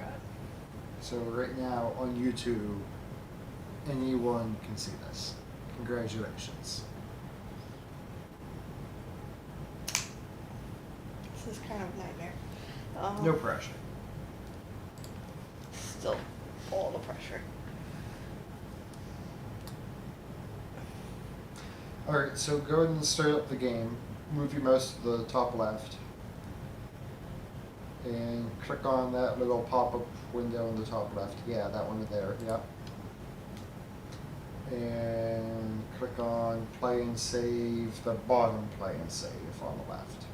God. So right now on YouTube, anyone can see this. Congratulations. This is kind of a nightmare. No pressure. Still all the pressure. Alright, so go ahead and start up the game. Move your mouse to the top left. And click on that little pop-up window in the top left. Yeah, that one there, yeah. And click on play and save, the bottom play and save on the left.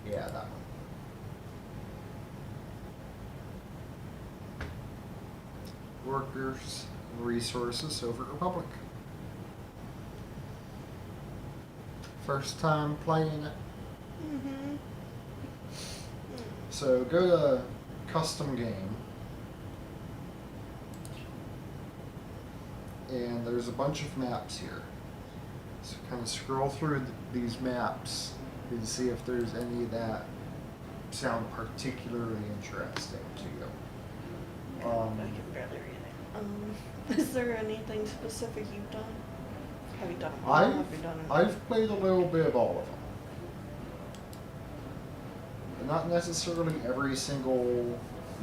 Yeah, that one. Workers and resources, Soviet Republic. First time playing it. Mm-hmm. So go to custom game. And there's a bunch of maps here. So kind of scroll through these maps and see if there's any that sound particularly interesting to you. I can barely read it. Is there anything specific you've done? Have you done them all? Have you done them? I've played a little bit of all of them. Not necessarily every single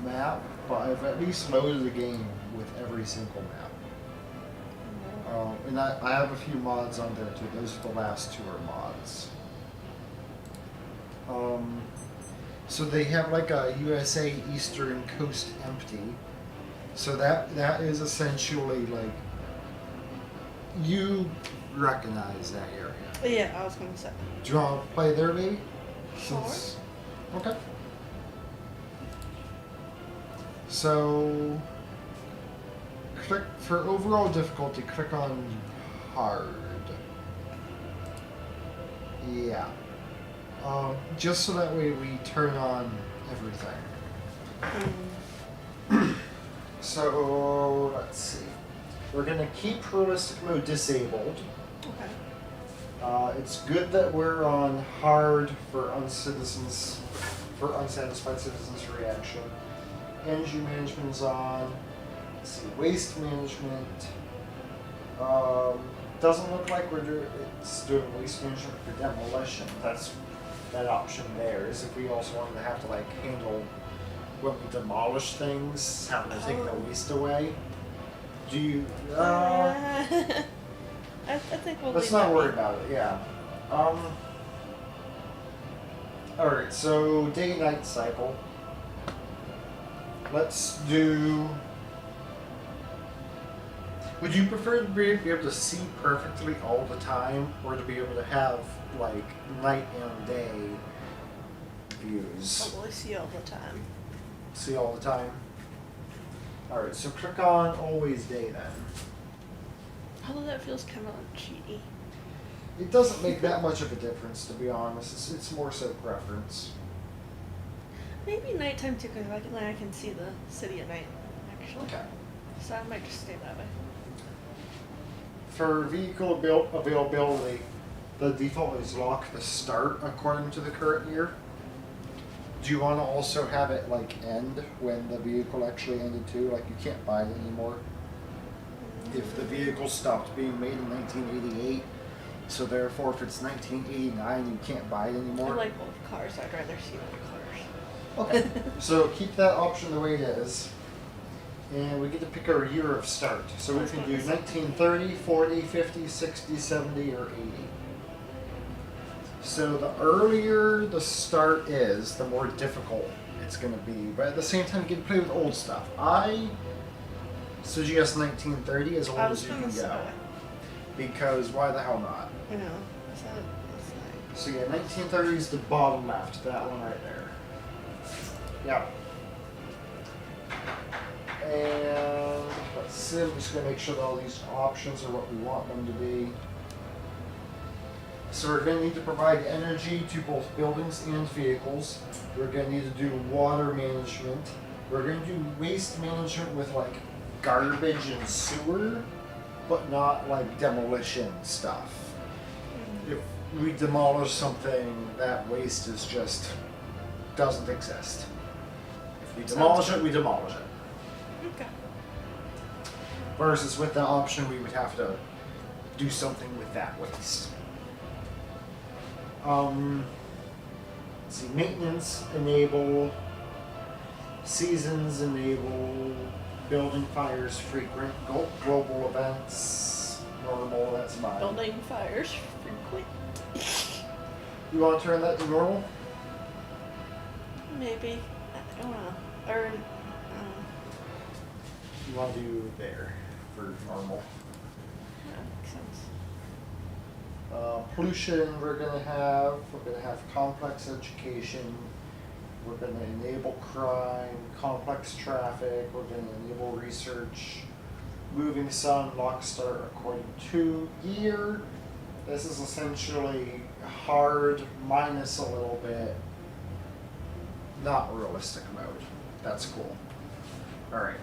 map, but I've at least loaded the game with every single map. And I have a few mods on there too. Those are the last two are mods. So they have like a USA Eastern Coast Empty. So that is essentially like, you recognize that area. Yeah, I was gonna say. Do you want to play there, maybe? Sure. Okay. So, click for overall difficulty. Click on hard. Yeah. Just so that way we turn on everything. So let's see. We're gonna keep realistic mode disabled. Okay. It's good that we're on hard for unsatisfied citizens reaction. Energy management is on. Let's see, waste management. Doesn't look like it's doing waste management for demolition. That's that option there. Is if we also wanted to have to like handle when we demolish things, having to take the waste away. Do you? I think we'll Let's leave not that worry be. about it, yeah. Alright, so day-night cycle. Let's do... Would you prefer to be able to see perfectly all the time, or to be able to have, like, night and day views? Probably see all the time. See all the time? Alright, so click on Always Day then. Although that feels kind of cheaty. It doesn't make that much of a difference, to be honest. It's more so preference. Maybe nighttime too, because I can see the city at night, actually. Okay. So I might just stay that way. For vehicle availability, the default is lock to start according to the current year. Do you want to also have it like end when the vehicle actually ended too? Like you can't buy it anymore. If the vehicle stopped being made in 1988, so therefore if it's 1989 you can't buy it I anymore. like both cars. I'd rather see both cars. Okay. So keep that option the way it is. And we get to pick our year of start. So we can do 1930, 40, 50, 60, 70, or 80. So the earlier the start is, the more difficult it's going to be. But at the same time, you can play with old stuff. I suggest 1930 as old I was as you gonna can say. go. Because why the hell not? You know, that's nice. So yeah, 1930 is the bottom left, that one right there. Yeah. And let's see, I'm just going to make sure that all these options are what we want them to be. So we're going to need to provide energy to both buildings and vehicles. We're going to need to do water management. We're going to do waste management with like garbage and sewer, but not like demolition stuff. If we demolish something, that waste is just doesn't exist. If We demolish it, we demolish it. Okay. Versus with the option, we would have to do something with that waste. Let's see, maintenance enable, seasons enable, building fires frequent, global events, normal, that's mine. Building fires frequent. You want to turn that to normal? Maybe. I don't know. Or, You want to do there for normal. that makes sense. Pollution, we're going to have complex education, we're going to enable crime, complex traffic, we're going to enable research, moving sun, lock start according to year. This is essentially hard minus a little bit, not realistic mode. That's cool. Alright,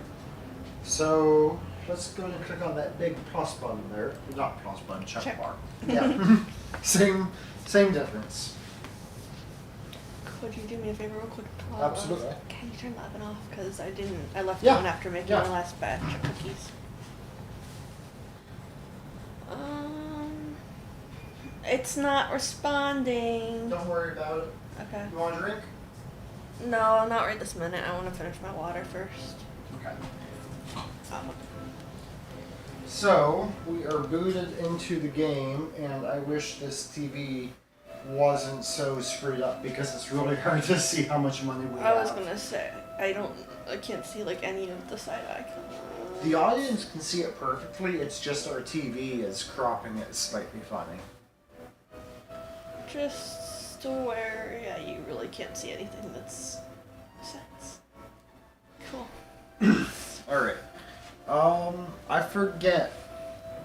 so let's go and click on that big plus button there. Not plus button, check bar. Yeah. same difference. Could you do me a favor real quick? Absolutely. Can you turn the oven off? Because I left Yeah. it on after making Yeah. my last batch of cookies. It's not responding. Don't worry about it. Okay. You want a drink? No, not right this minute. I want to finish my water first. Okay. Um, So, we are booted into the game, and I wish this TV wasn't so screwed up because it's really hard to see how much money we have. I was gonna say I can't see like any of the side icons. The audience can see it perfectly, it's just our TV is cropping it slightly funny. Just to where you really can't see anything that's sense. Cool. Alright. I forget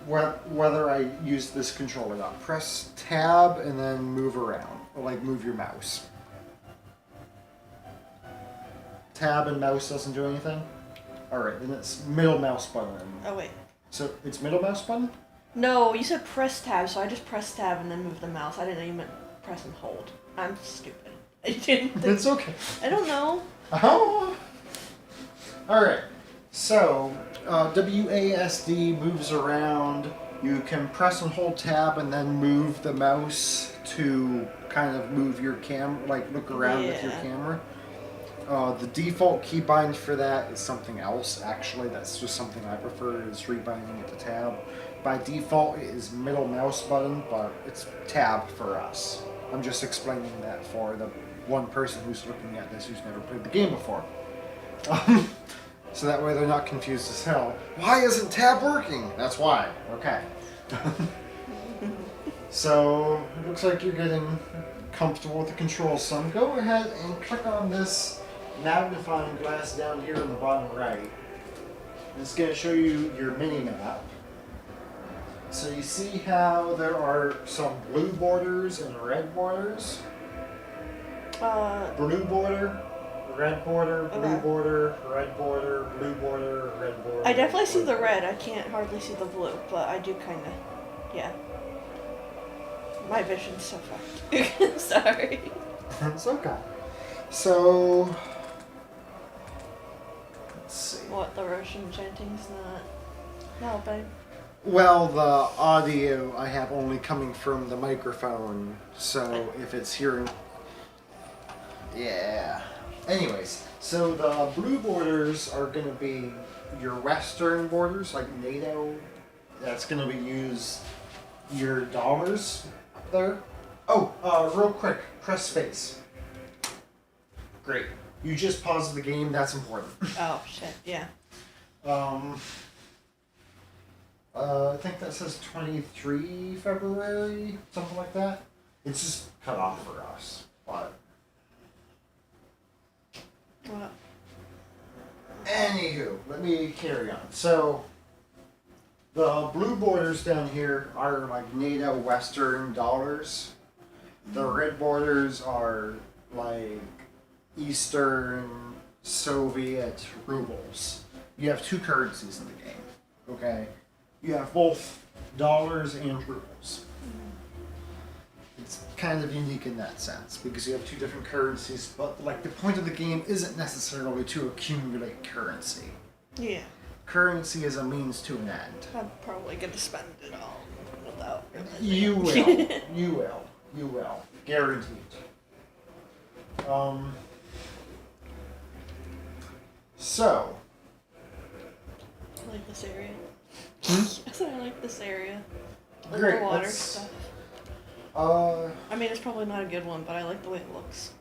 whether I use this controller or not. Press tab and then move around. Or like move your mouse. Tab and mouse doesn't do anything? Alright, then it's middle mouse button. Oh wait. So it's middle mouse button? No, you said press tab, so I just pressed tab and then moved the mouse. I didn't know you meant press and hold. I'm stupid. I didn't think. It's okay. I don't know. Oh. Alright. So, WASD moves around. You can press and hold tab and then move the mouse to kind of move your like look around with your Yeah. camera. The default keybind for that is something else, actually. That's just something I prefer, is rebinding it to tab. By default, it is middle mouse button, but it's tab for us. I'm just explaining that for the one person who's looking at this who's never played the game before. So that way they're not confused as hell. Why isn't tab working? That's why. Okay. So, it looks like you're getting comfortable with the controls. So go ahead and click on this magnifying glass down here in the bottom right. It's going to show you your mini map. So you see how there are some blue borders and red borders? Blue border, red border, blue Okay. border, red border, blue border, red border. I definitely see blue the border. red. I can't hardly see the blue, but I do kind of. Yeah. My vision's so fucked. Sorry. It's okay. So, let's see. What, the Russian chanting's not helping? Well, the audio I have only coming from the microphone, so if it's hearing... Yeah. Anyways, so the blue borders are going to be your western borders, like NATO. That's going to be your dollars up there. Oh, real quick, press space. Great. You just paused the game, that's important. Oh, shit, yeah. I think that says 23 February, something like that. It's just cut off for us, but What? anywho, let me carry on. So, the blue borders down here are like NATO Western dollars. The red borders are like Eastern Soviet rubles. You have two currencies in the game, okay? You have both dollars and rubles. it's kind of unique in that sense because you have two different currencies, but like the point of the game isn't necessarily to accumulate currency. Yeah. Currency is a means to an end. I'm probably gonna spend it all without realizing. You will. You will. You will. Guaranteed. So. I like this area. Hmm? I like this area. Like Great. the water That's, stuff. uh, I mean, it's probably not a good one, but I like the way it looks.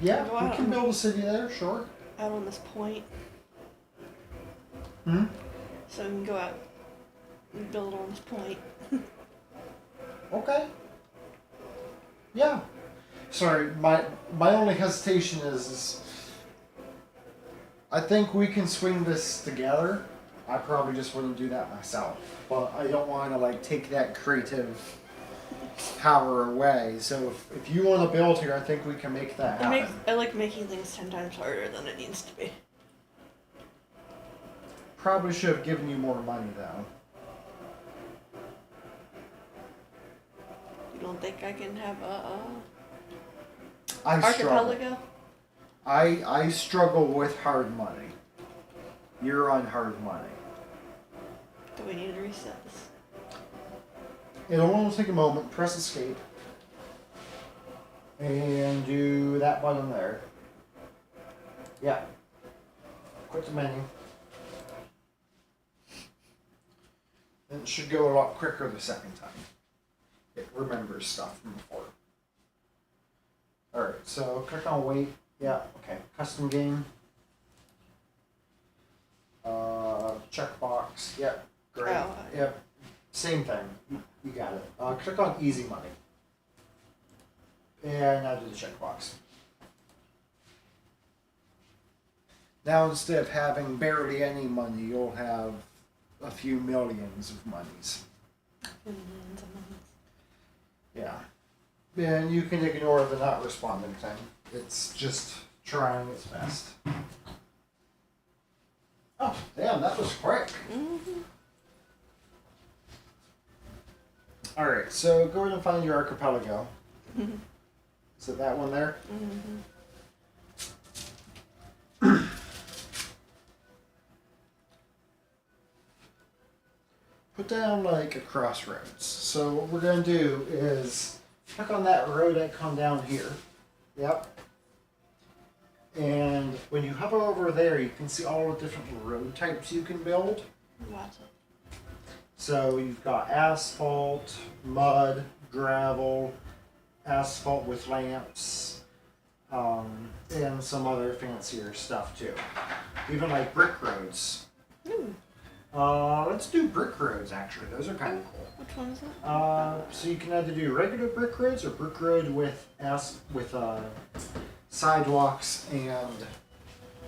yeah, Go we out can on- build a city there, sure. Out on this point, Hmm? so we can go out and build on this point. Okay. Yeah. Sorry, my only hesitation is I think we can swing this together. I probably just wouldn't do that myself, but I don't want to like take that creative power away. So if you want to build here, I think we can make that happen. I like making things 10 times harder than it needs to be. Probably should have given you more money though. You don't think I can have a I struggle. archipelago? I struggle with hard money. You're on hard money. Do we need to reset this? It'll only take a moment. Press escape. And do that button there. Yeah. Quit the menu. It should go a lot quicker the second time. It remembers stuff from before. Alright, so click on wait. Yeah, okay. Custom game. Checkbox. Yep. Great. Oh, Yep. Same thing. You got it. Click on easy money. And now do the checkbox. Now instead of having barely any money, you'll have a few millions of monies. Millions of months. Yeah. And you can ignore the not responding thing. It's just trying its best. Oh, damn, that was quick. Mm-hmm. Alright, so go ahead and find your archipelago. Is it that one there? Mm-hmm. Put down like a crossroads. So what we're going to do is click on that road icon down here. Yep. And when you hover over there, you can see all the different road types you can build. Lots of. So you've got asphalt, mud, gravel, asphalt with lamps, and some other fancier stuff too. Even like brick roads. Ooh, Let's do brick roads actually. Those are kind of cool. which one is it? So you can either do regular brick roads or brick road with sidewalks and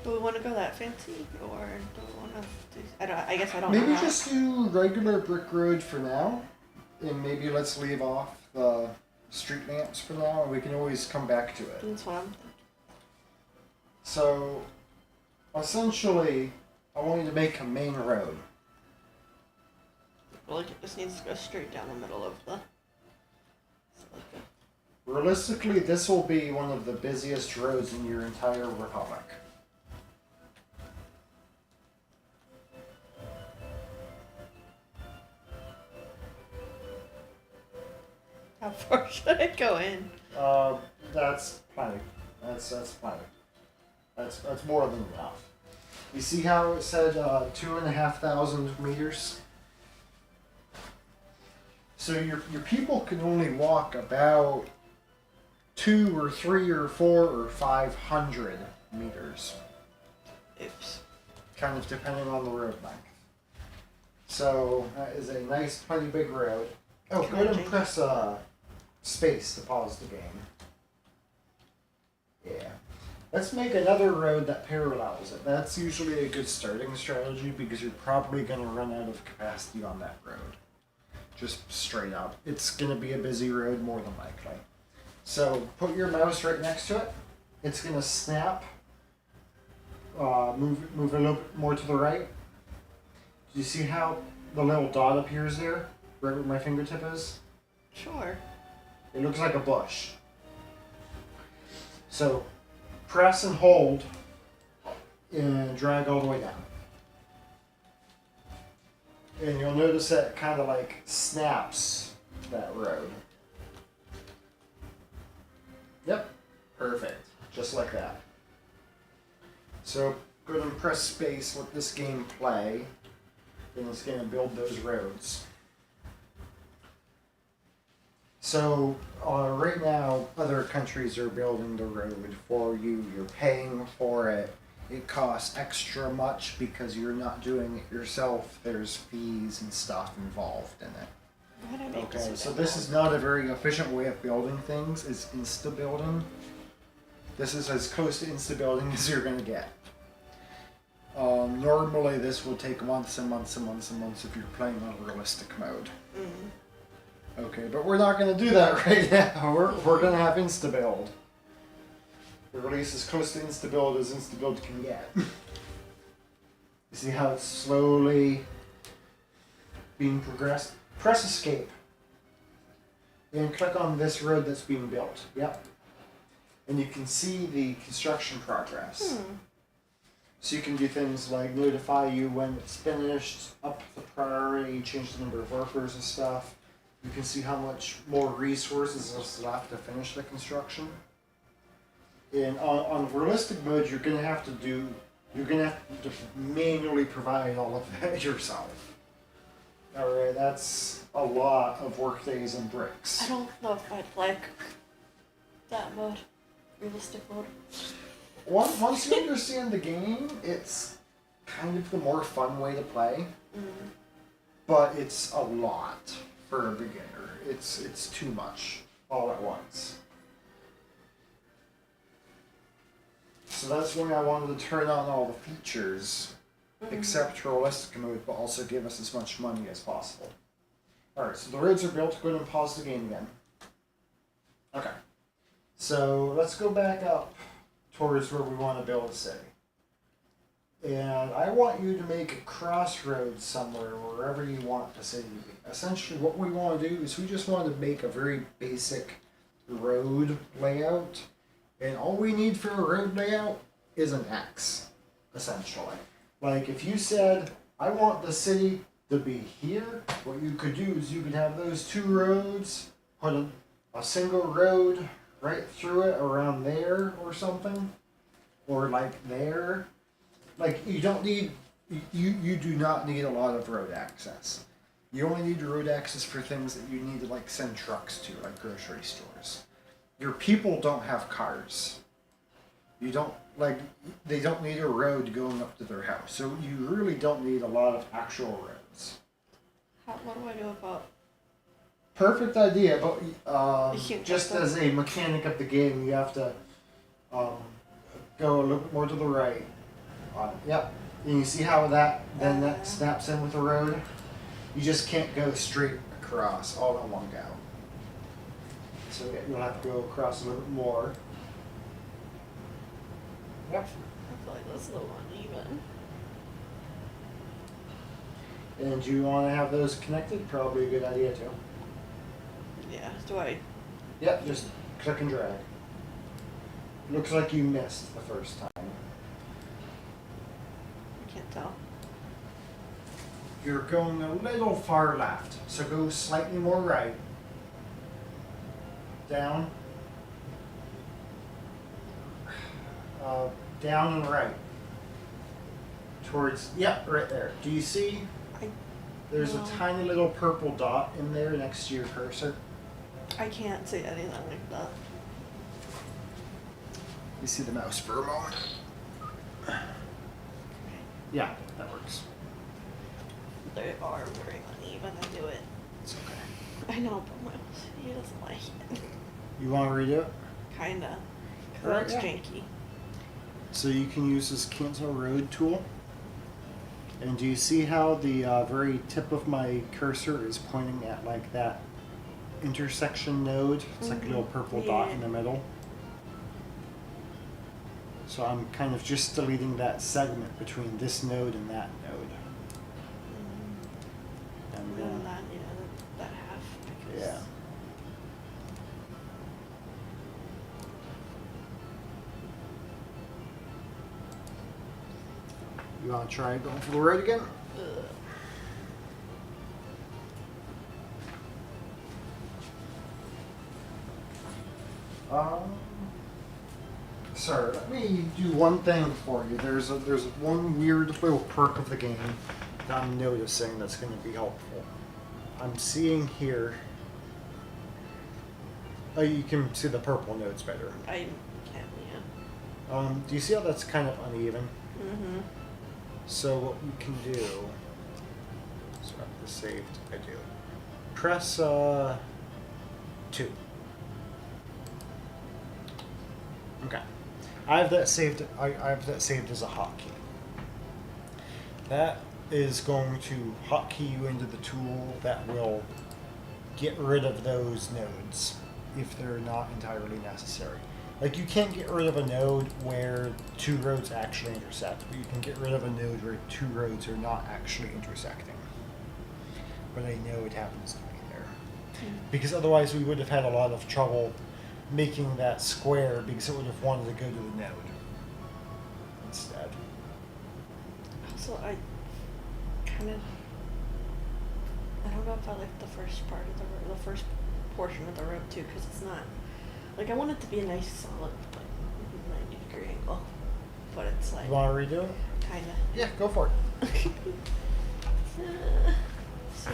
Do we want to go that fancy, or do we want to do? I guess I don't. maybe know how. just do regular brick road for now, and maybe let's leave off the street lamps for now, and we can always come back to it. That's what I'm thinking. So essentially, I want you to make a main road. Like it just needs to go straight down the middle of the. It's like a, Realistically, this will be one of the busiest roads in your entire republic. how far should I go in? That's plenty. That's plenty. That's more than enough. You see how it said 2,500 meters? So your people can only walk about 2 or 3 or 4 or 500 meters, Oops. kind of depending on the road length. So that is a nice, plenty big road. Oh, Can go I ahead and change press space to pause the game. Yeah. Let's make another road that parallels it. That's usually a good starting strategy because you're probably going to run out of capacity on that road. Just straight up. It's going to be a busy road more than likely. So put your mouse right next to it. It's going to snap. Move a little bit more to the right. Do you see how the little dot appears there, right where my fingertip is? Sure. It looks like a bush. So press and hold and drag all the way down. And you'll notice that it kind of like snaps that road. Yep, perfect. Just like that. So go ahead and press space, let this game play, and it's going to build those roads. So right now, other countries are building the road for you. You're paying for it. It costs extra much because you're not doing it yourself. There's fees and stuff involved in it. Why did I make Okay, so this is not a very efficient way of building things. It's insta-building. This is as close to insta-building as you're going to get. Normally this will take months and months and months and months if you're playing on realistic mode. Okay, but we're not going to do that right now. We're going to have insta-build. The release as close to insta-build as insta-build can get. You see how it's slowly being progressed? Press escape. And click on this road that's being built. Yep. And you can see the construction progress. So you can do things like notify you when it's finished, up the priority, change the number of workers and stuff. You can see how much more resources is left to finish the construction. And on realistic mode, you're gonna have to manually provide all of that yourself. Alright, that's a lot of work days and bricks. I don't know if I'd like that mode. Realistic mode. Once you understand the game, it's kind of the more fun way to play. But it's a lot for a beginner. It's too much all at once. So that's why I wanted to turn on all the features, except realistic mode, but also give us as much money as possible. Alright, so the roads are built. Go ahead and pause the game again. Okay. So let's go back up towards where we want to build a city. And I want you to make a crossroads somewhere, wherever you want the city to be. Essentially what we want to do is we just want to make a very basic road layout. And all we need for a road layout is an X, essentially. Like if you said, I want the city to be here, what you could do is you could have those two roads, put a single road right through it around there or something. Or like there. Like you don't need, you do not need a lot of road access. You only need road access for things that you need to like send trucks to, like grocery stores. Your people don't have cars. You don't, like, they don't need a road going up to their house. So you really don't need a lot of actual roads. What do I do about... Perfect idea, but just as a mechanic of the game, you have to go a little bit more to the right. Yep. And you see how that snaps in with the road? You just can't go straight across all in one go. So you'll have to go across a little bit more. Yep. I feel like that's a little uneven. And you want to have those connected? Probably a good idea too. Yeah, do I... Yep, just click and drag. Looks like you missed the first time. I can't tell. You're going a little far left, so go slightly more right. Down. Down and right. Towards, yep, right there. Do you see? There's a tiny little purple dot in there next to your cursor. I can't see anything like that. You see the mouse for a moment? Yeah, that works. They are very uneven, I do it. It's okay. I know, but he doesn't like it. You want to redo it? Kinda. Cause Alright, that's yeah. janky. So you can use this cancel road tool. And do you see how the very tip of my cursor is pointing at like that intersection node? It's like a little purple dot in the middle. So I'm kind of just deleting that segment between this node and that node. You want to try going for the road again? Ugh. Sir, let me do one thing for you. There's one weird little perk of the game that I'm noticing that's going to be helpful. I'm seeing here. Oh, you can see the purple nodes better. I can't, yeah. Do you see how that's kind of uneven? Mm-hmm. So what we can do. So I have this saved. I do. Press 2. Okay. I have that saved. I have that saved as a hotkey. That is going to hotkey you into the tool that will get rid of those nodes if they're not entirely necessary. Like, you can't get rid of a node where 2 roads actually intersect, but you can get rid of a node where 2 roads are not actually intersecting. But I know it happens to be there. Because otherwise we would have had a lot of trouble making that square because it would have wanted to go to the node instead. Also, I kind of, I don't know if I like the first part of the first portion of the road too, because it's not, like, I want it to be a nice solid, like, 90-degree angle, but it's like, You want to redo it? kind of. Yeah, go for it. So,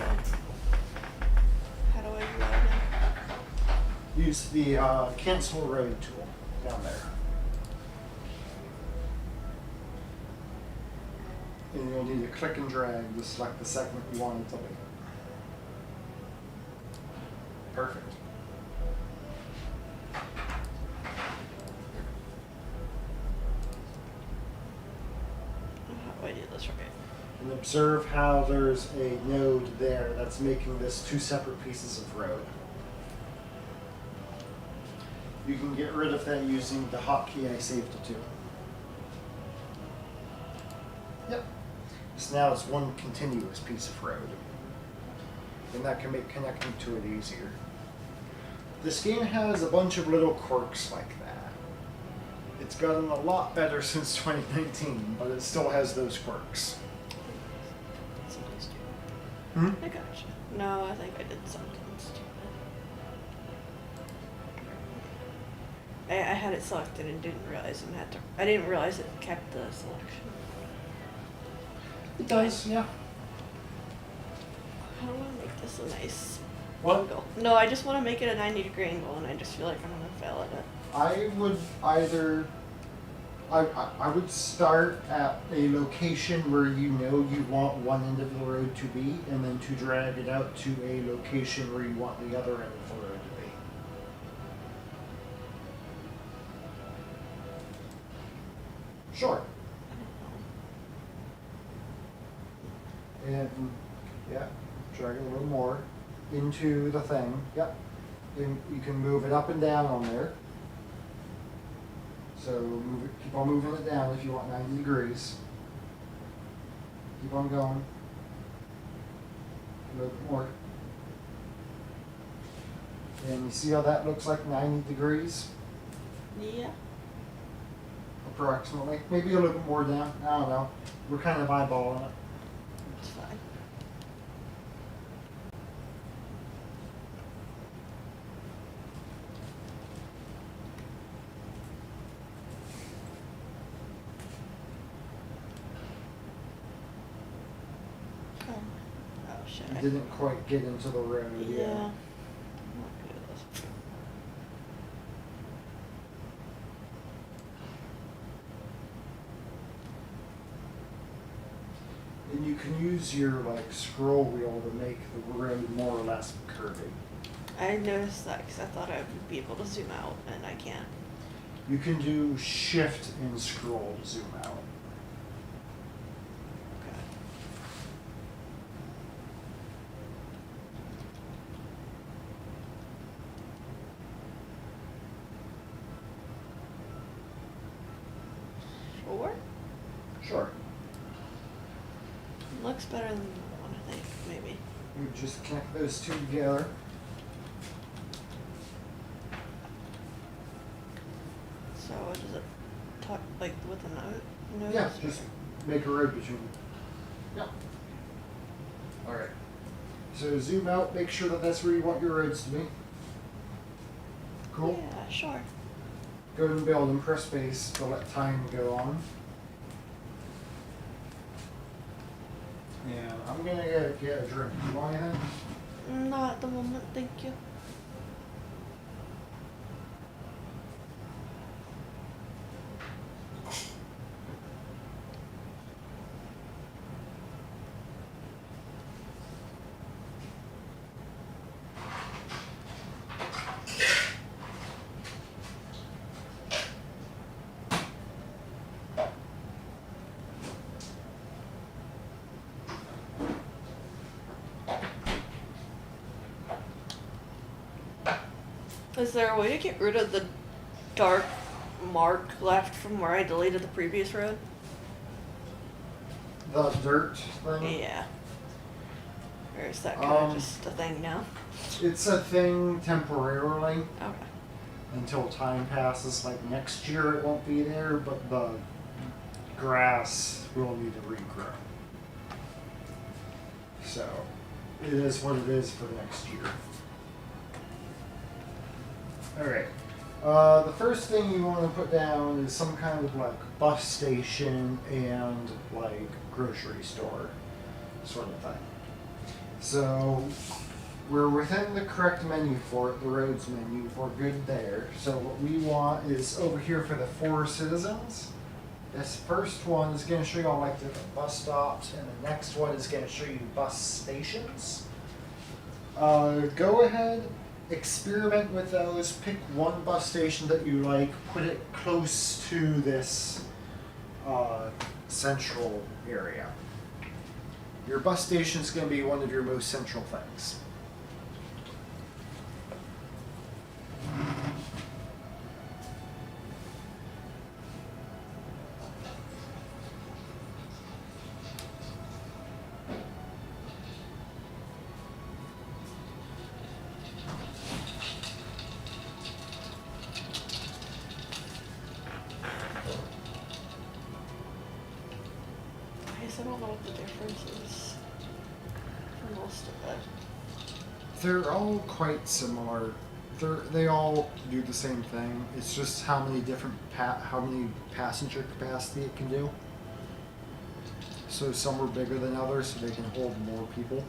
how do I do that now? Use the cancel road tool down there. And you'll need to click and drag to select the segment you want it to be. Perfect. How do I do this right? And observe how there's a node there that's making this 2 separate pieces of road. You can get rid of that using the hotkey I saved it to. Yep. So now it's one continuous piece of road. And that can make connecting to it easier. This game has a bunch of little quirks like that. It's gotten a lot better since 2019, but it still has those quirks. Something stupid. Hmm? I gotcha. No, I think I did something stupid. I had it selected and didn't realize I didn't realize it kept the selection. It does, yeah. How do I make this a nice What? angle? No, I just want to make it a 90-degree angle, and I just feel like I'm gonna fail at it. I would either. I would start at a location where you know you want one end of the road to be, and then to drag it out to a location where you want the other end of the road to be. Sure. I don't know. And yeah, drag it a little more into the thing. Yep. And you can move it up and down on there. So move it, keep on moving it down if you want 90 degrees. Keep on going. A little bit more. And you see how that looks like 90 degrees? Yeah. Approximately. Maybe a little bit more down. I don't know. We're kind of eyeballing it. It's fine. Oh shit. You didn't quite get into the road Yeah. yet. I'm not good at this. And you can use your scroll wheel to make the road more or less curvy. I noticed that because I thought I would be able to zoom out, and I can't. You can do shift and scroll to zoom out. Okay. Sure. Sure. Looks better than the one, I think, maybe. You just connect those two together. So does it talk like with a note? Yeah, just make a road between them. Yep. Alright. So zoom out, make sure that that's where you want your roads to be. Cool. Yeah, sure. Go ahead and build and press space to let time go on. And I'm gonna go get a drink. You want anything? Not at the moment, thank you. Is there a way to get rid of the dark mark left from where I deleted the previous road? The dirt thing? Yeah. Or is that kind of just a thing now? It's a thing temporarily Okay. until time passes. Like next year it won't be there, but the grass will need to regrow. So it is what it is for next year. Alright. The first thing you want to put down is some kind of like bus station and like grocery store sort of thing. So we're within the correct menu for it, the roads menu. We're good there. So what we want is over here for the 4 citizens. This first one is going to show you all like different bus stops, and the next one is going to show you bus stations. Go ahead, experiment with those. Pick one bus station that you like. Put it close to this central area. Your bus station is going to be one of your most central things. I guess I don't know what the difference is for most of it. They're all quite similar. They all do the same thing. It's just how many different how many passenger capacity it can do. So some are bigger than others, so they can hold more people.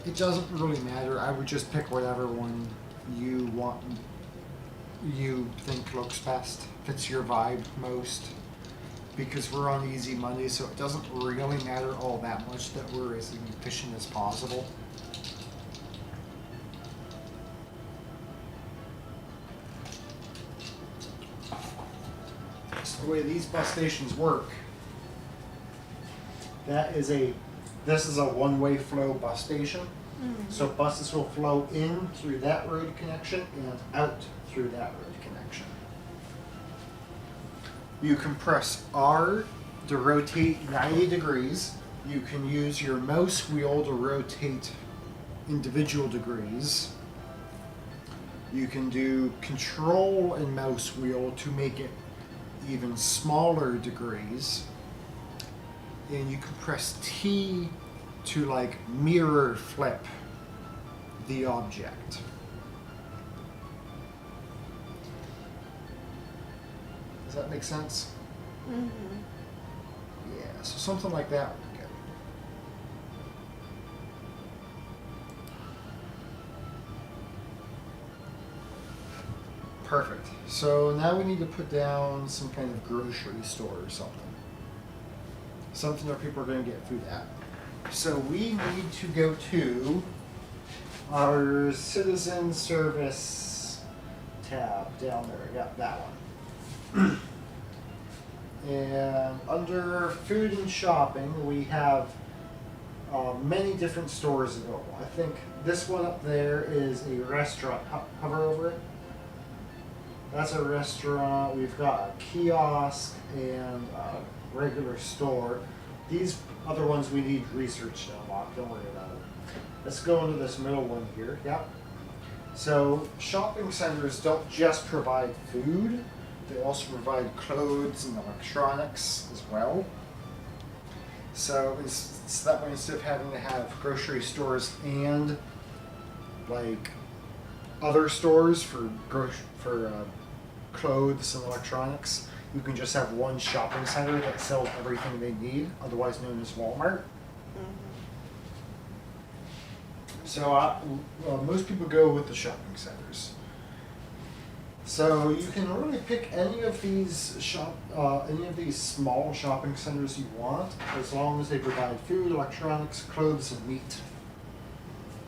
It doesn't really matter. I would just pick whatever one you want, you think looks best, fits your vibe most. Because we're on easy money, so it doesn't really matter all that much that we're as efficient as possible. So the way these bus stations work, this is a one-way flow bus station. So buses will flow in through that road connection and out through that road connection. You can press R to rotate 90 degrees. You can use your mouse wheel to rotate individual degrees. You can do control and mouse wheel to make it even smaller degrees. And you can press T to like mirror flip the object. Does that make sense? Mm-hmm. Yeah, so something like that would be good. Perfect. So now we need to put down some kind of grocery store or something. Something that people are going to get food at. So we need to go to our citizen service tab down there. Got that one. And under food and shopping, we have many different stores available. I think this one up there is a restaurant. Hover over it. That's a restaurant. We've got a kiosk and a regular store. These other ones we need research to unlock. Don't worry about it. Let's go into this middle one here. Yep. So shopping centers don't just provide food. They also provide clothes and electronics as well. So that way, instead of having to have grocery stores and like other stores for clothes and electronics, you can just have one shopping center that sells everything they need, otherwise known as Walmart. So most people go with the shopping centers. So you can really pick any of these small shopping centers you want, as long as they provide food, electronics, clothes, and meat.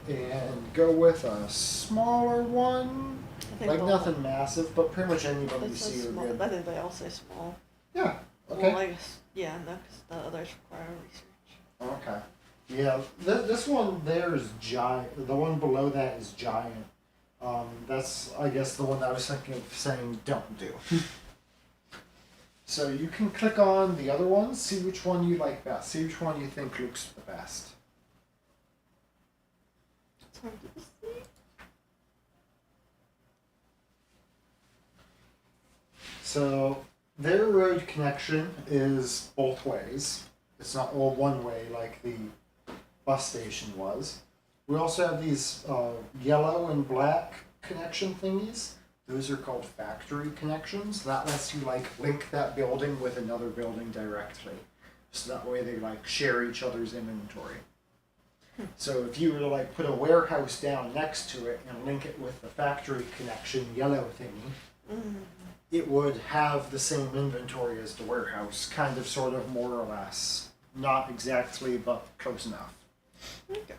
And go with a smaller one, like nothing massive, but pretty much any of them you see are good. I think they all say small. Yeah. Okay. Well, I guess, yeah, no, because the others require research. Okay. Yeah, this one there is giant. The one below that is giant. That's, I guess, the one I was thinking of saying don't do. So you can click on the other ones, see which one you like best, see which one you think looks the best. It's hard to see. So their road connection is both ways. It's not all one way like the bus station was. We also have these yellow and black connection thingies. Those are called factory connections. That lets you like link that building with another building directly. So that way they like share each other's inventory. So if you were to like put a warehouse down next to it and link it with the factory connection yellow thingy, it would have the same inventory as the warehouse, kind of, sort of, more or less. Not exactly, but close enough. Okay.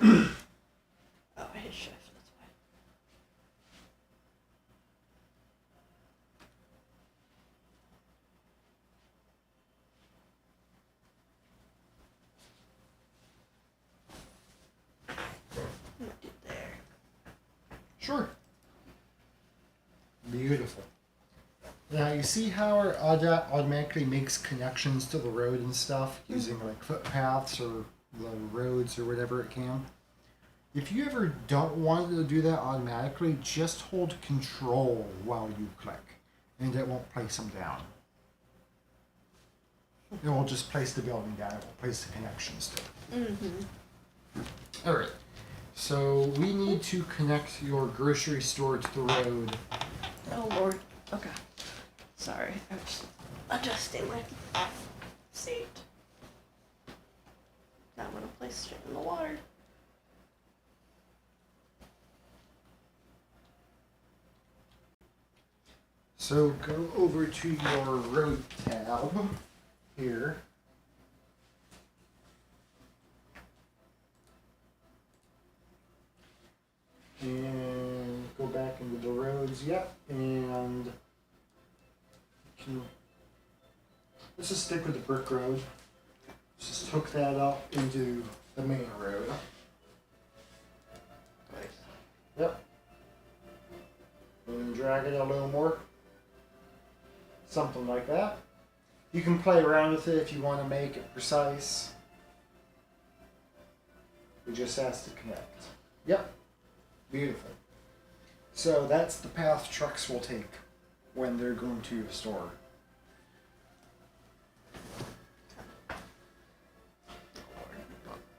Oh, I hit shift, that's why. I'm gonna do there. Sure. Beautiful. Now you see how it automatically makes connections to the road and stuff using like footpaths or the roads or whatever it can. If you ever don't want it to do that automatically, just hold Control while you click, and it won't place them down. It will just place the building down. It will place the connections to it. All right. So we need to connect your grocery store to the road. Oh Lord. Okay. Sorry, I was adjusting my seat. Now I'm gonna place it in the water. So go over to your road tab here. And go back into the roads, yep, and let's just stick with the brick road. Just hook that up into the main road. Nice. Yep. And then drag it a little more. Something like that. You can play around with it if you want to make it precise. It just has to connect. Yep. Beautiful. So that's the path trucks will take when they're going to a store.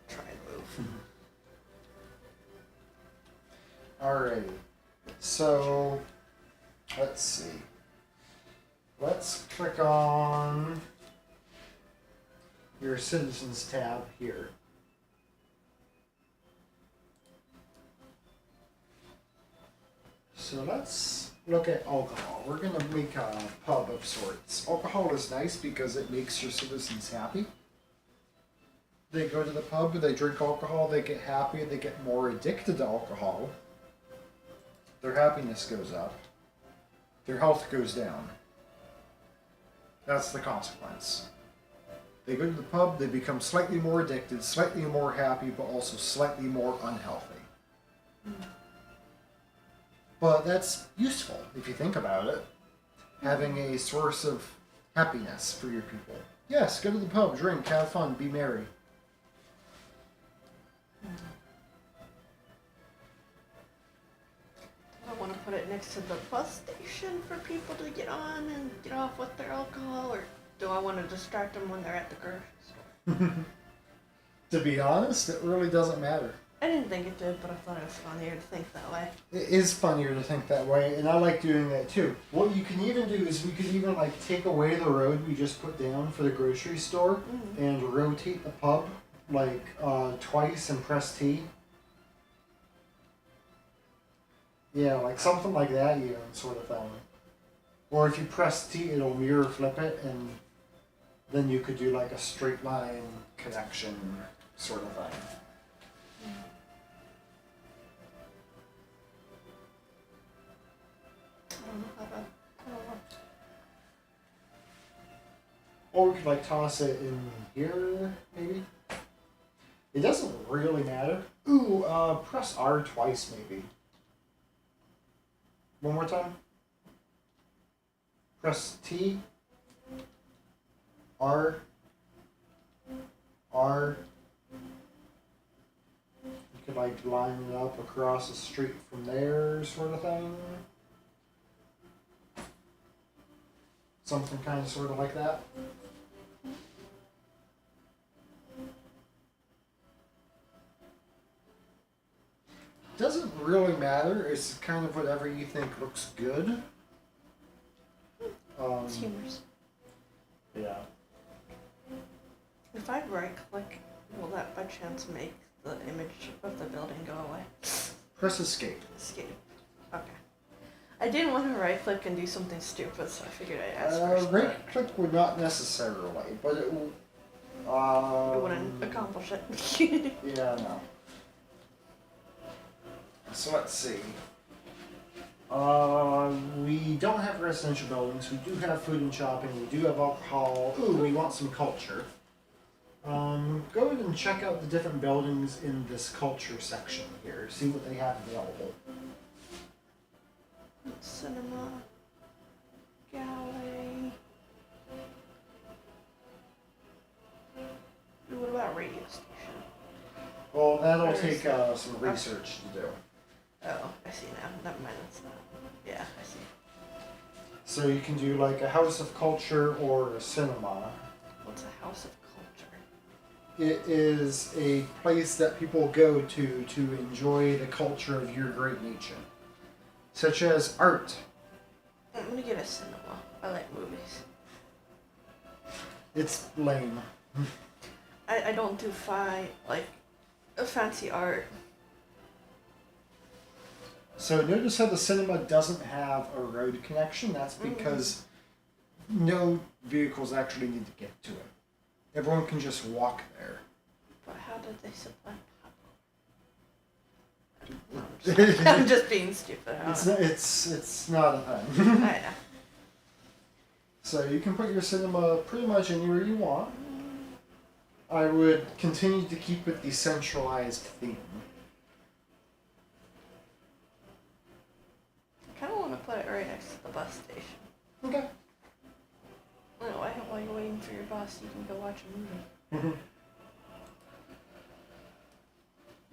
Try and move. Alrighty. So let's see. Let's click on your Citizens tab here. So let's look at alcohol. We're going to make a pub of sorts. Alcohol is nice because it makes your citizens happy. They go to the pub, they drink alcohol, they get happy, they get more addicted to alcohol. Their happiness goes up. Their health goes down. That's the consequence. They go to the pub, they become slightly more addicted, slightly more happy, but also slightly more unhealthy. But that's useful if you think about it. Having a source of happiness for your people. Yes, go to the pub, drink, have fun, be merry. I want to put it next next to the bus station for people to get on and get off with their alcohol, or do I want to distract them when they're at the grocery store? To be honest, it really doesn't matter. I didn't think it did, but I thought it was funnier to think that way. It is funnier to think that way, and I like doing that too. What you can even do is we could even like take away the road we just put down for the grocery store and rotate the pub like twice and press T. Yeah, like something like that even sort of thing. Or if you press T, it'll mirror flip it, and then you could do like a straight line connection sort of thing. I don't know how to. I don't know. Or we could like toss it in here, maybe. It doesn't really matter. Ooh, press R twice maybe. One more time. Press T. R. R. You could like line it up across the street from there, sort of thing. Something kind of sort of like that. Doesn't really matter. It's kind of whatever you think looks good. It's humorous. Yeah. If I right click, will that by chance make the image of the building go away? Press escape. Escape. Okay. I didn't want to right click and do something stupid, so I figured I'd ask first. Right click would not necessarily, but it will. It wouldn't accomplish it. Yeah, no. So let's see. We don't have residential buildings. We do have food and shopping. We do have alcohol. Ooh, we want some culture. Go ahead and check out the different buildings in this culture section here. See what they have available. Cinema. Gallery. What about radio station? Well, that'll Where is take that? some research to do. Oh, I see now. Never mind, that's not. Yeah, I see. So you can do like a house of culture or a cinema. What's a house of culture? It is a place that people go to enjoy the culture of your great nation, such as art. I'm gonna get a cinema. I like movies. It's lame. I don't do like fancy art. So notice how the cinema doesn't have a road connection. That's because no vehicles actually need to get to it. Everyone can just walk there. But how did they supply popcorn? I'm just being stupid. It's not a thing. I know. So you can put your cinema pretty much anywhere you want. I would continue to keep with the centralized theme. I kind of want to put it right next to the bus station. Okay. While you're waiting for your bus, you can go watch a movie.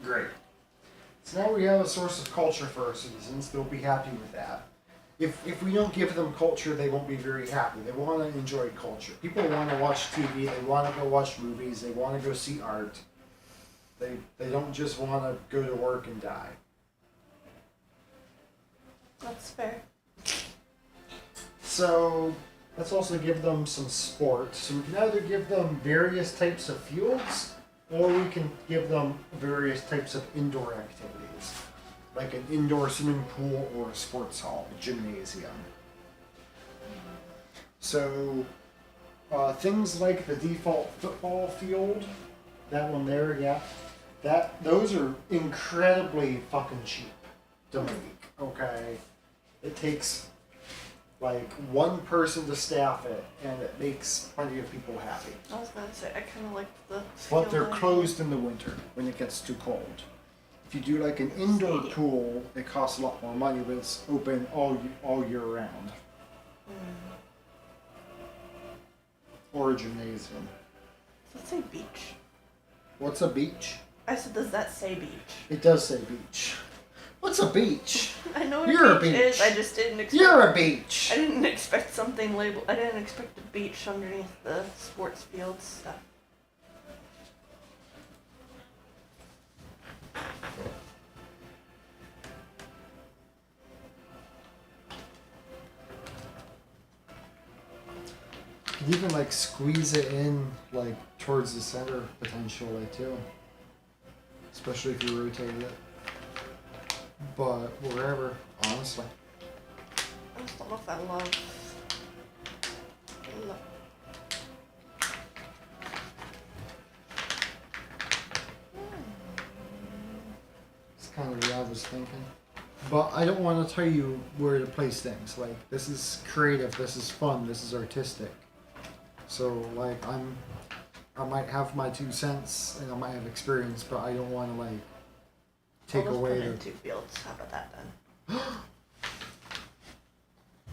Great. So now we have a source of culture for our citizens. They'll be happy with that. If we don't give them culture, they won't be very happy. They want to enjoy culture. People want to watch TV. They want to go watch movies. They want to go see art. They don't just want to go to work and die. That's fair. So let's also give them some sports. So we can either give them various types of fields, or we can give them various types of indoor activities, like an indoor swimming pool or a sports hall, a gymnasium. So things like the default football field, that one there, yeah, those are incredibly fucking cheap to make. Okay, it takes like one person to staff it, and it makes plenty of people happy. I was gonna say I kind of like the. But they're field closed in the winter when it gets too cold. If you do like an indoor Stadium. pool, it costs a lot more money, but it's open all year round. Or a gymnasium. Does it say beach? What's a beach? I said, does that say beach? It does say beach. What's a beach? I know what You're a beach is. I just didn't expect. You're a beach. I didn't expect something labeled. I didn't expect a beach underneath the sports field stuff. You could even like squeeze it in like towards the center potentially too. Especially if you rotate it. But wherever, honestly. I just don't know if I love. It's kind of what I was thinking. But I don't want to tell you where to place things. Like, this is creative, this is fun, this is artistic. So, like, I might have my 2 cents and I might have experience, but I don't want to, like, take I'll just away put it in the. 2 fields. How about that then?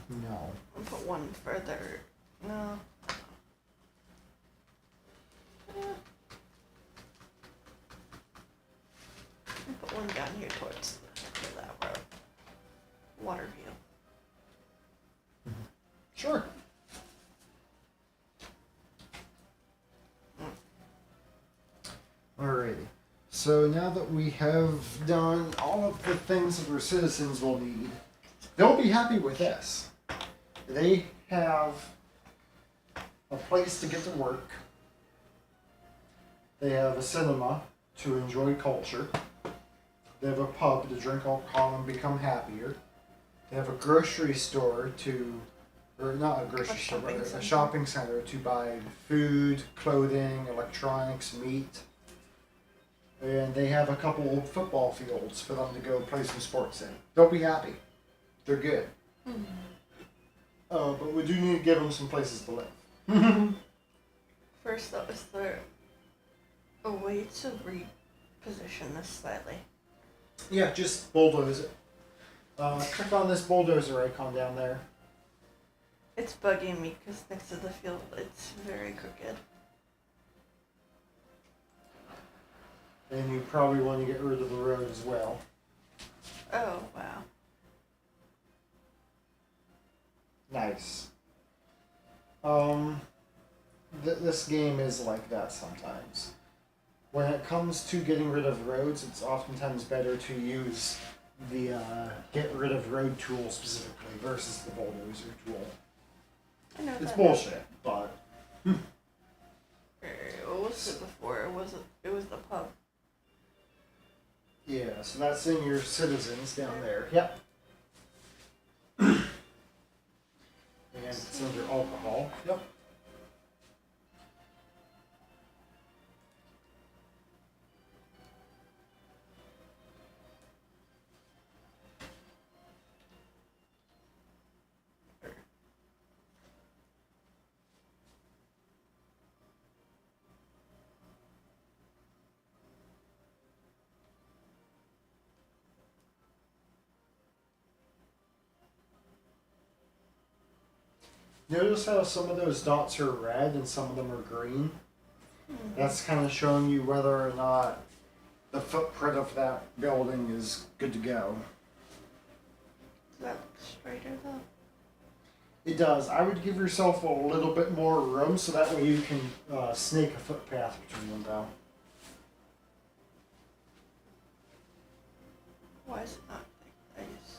No. I'll put one further. No. Yeah. I'll put one down here towards that road. Water view. Sure. Alrighty. So now that we have done all of the things that our citizens will need, they'll be happy with this. They have a place to get to work. They have a cinema to enjoy culture. They have a pub to drink alcohol and become happier. They have a grocery store to, or not a grocery store, but a shopping center to buy food, clothing, electronics, meat. And they have a couple old football fields for them to go play some sports in. They'll be happy. They're good. But we do need to give them some places to live. First, though, is there a way to reposition this slightly? Yeah, just bulldoze it. Click on this bulldozer icon down there. It's bugging me because next to the field, it's very crooked. And you probably want to get rid of the road as well. Oh, wow. Nice. This game is like that sometimes. When it comes to getting rid of roads, it's oftentimes better to use the get rid of road tool specifically versus the bulldozer tool. I know It's that. bullshit, but What was it before? It was the pub. yeah, so that's in your citizens down there. Yep. And it's under alcohol. Yep. Notice how some of those dots are red and some of them are green? That's kind of showing you whether or not the footprint of that building is good to go. Does that look straighter though? It does. I would give yourself a little bit more room so that way you can snake a footpath between them though. Why is it not? I just.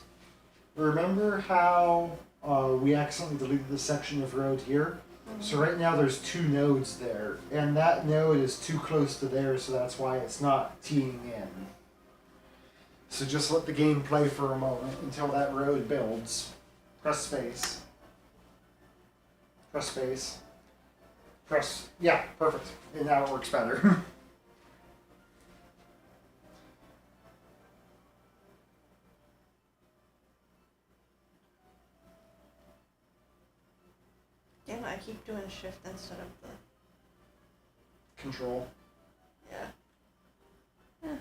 Remember how we accidentally deleted the section of road here? So right now there's 2 nodes there, and that node is too close to there, so that's why it's not teeing in. So just let the game play for a moment until that road builds. Press space. Press space. Press, yeah, perfect. And now it works better. Damn, I keep doing shift instead of the. Control. Yeah. Yeah.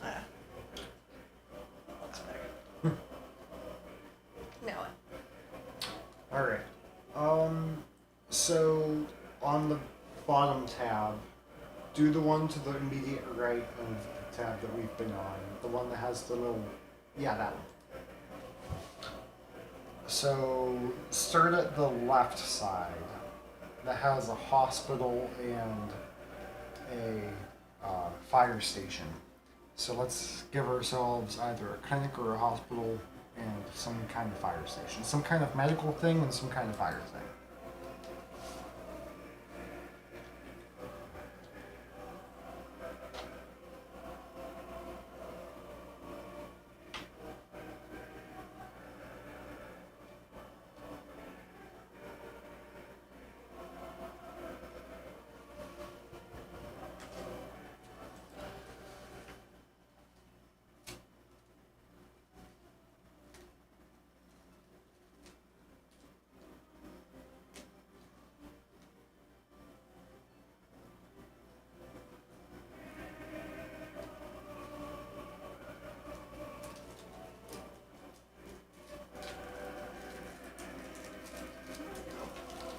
Ah. That looks better. Now what? Alright. So on the bottom tab, do the one to the immediate right of the tab that we've been on. The one that has the little. Yeah, that one. So start at the left side. That has a hospital and a fire station. So let's give ourselves either a clinic or a hospital and some kind of fire station. Some kind of medical thing and some kind of fire thing.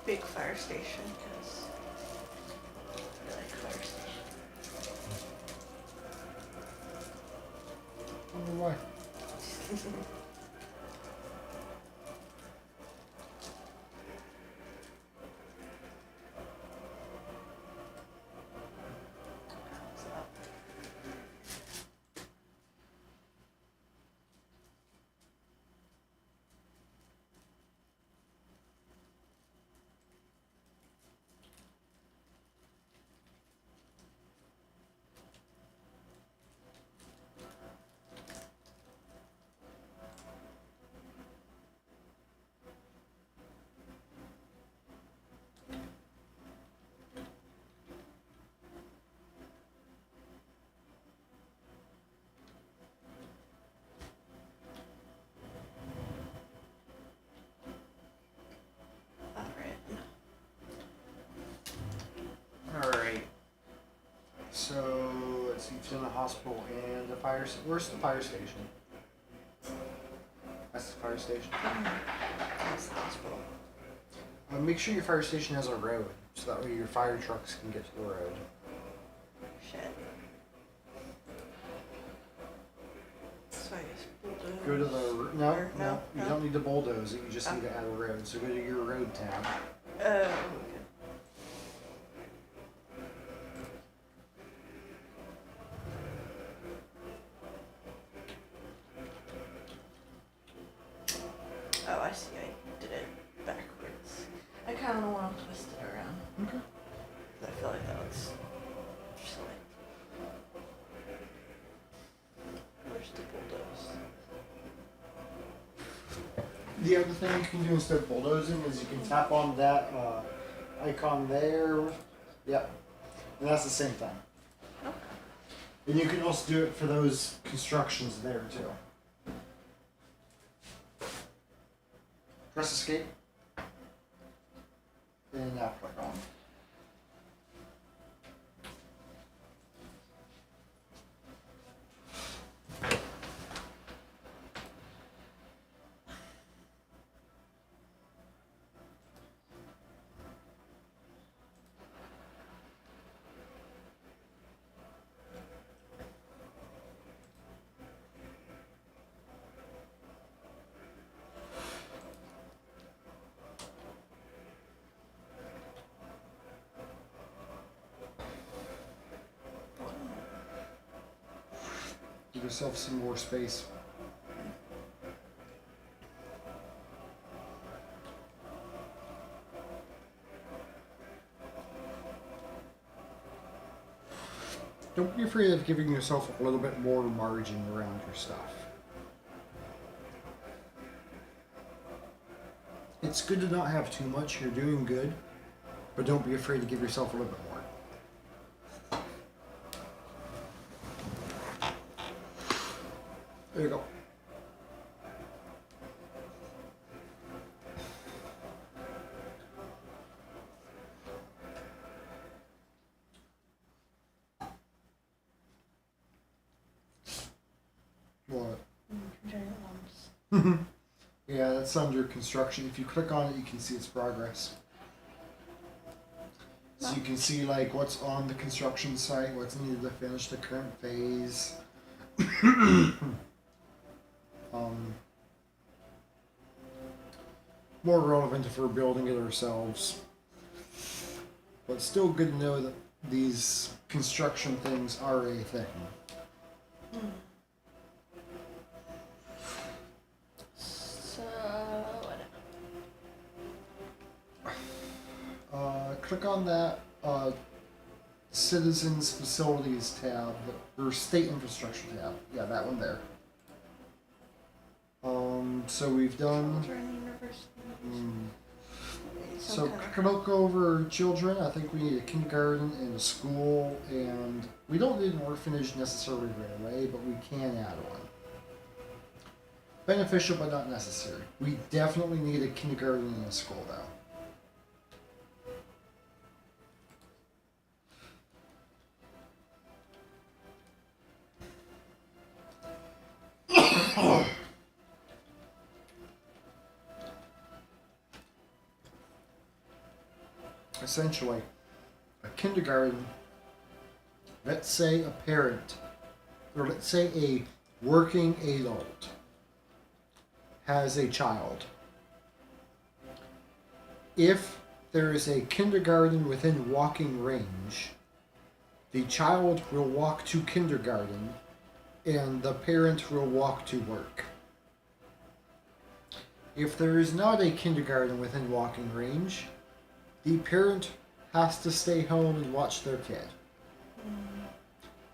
Big fire station, because I like fire station. I wonder why. So, Alright. So let's see, it's in the hospital and the fire. Where's the fire station? That's the fire station. that's the hospital. Make sure your fire station has a road, so that way your fire trucks can get to the road. Shit. So I guess bulldoze. Go to the no. You no. don't need to bulldoze it. You just need to add a road. So go to your road tab. Okay. Oh, I see. I did it backwards. I kind of want to twist it around. Okay. 'Cause I feel like that looks silly. Where's the bulldoze? The other thing you can do instead of bulldozing is you can tap on that icon there. Yep. And that's the same thing. Okay. And you can also do it for those constructions there too. Press escape. And now click on. Give yourself some more space. Don't be afraid of giving yourself a little bit more margin around your stuff. It's good to not have too much, you're doing good, but don't be afraid to give yourself a little bit more. There you go. What? Giant lumps. Yeah, that's under construction. If you click on it, you can see its progress. So you can see like what's on the construction site, what's needed to finish the current phase. um, More relevant if we're building it ourselves. But still good to know that these construction things are a thing. So, Click on that Citizens Facilities tab, or State Infrastructure tab. Yeah, that one there. So we've done. children, universities. So Some kind of- look over children. I think we need a kindergarten and a school, and we don't need an orphanage necessarily right away, but we can add one. Beneficial but not necessary. We definitely need a kindergarten and a school though. Essentially, a kindergarten, let's say a parent, or let's say a working adult has a child. If there is a kindergarten within walking range, the child will walk to kindergarten and the parent will walk to work. If there is not a kindergarten within walking range, the parent has to stay home and watch their kid.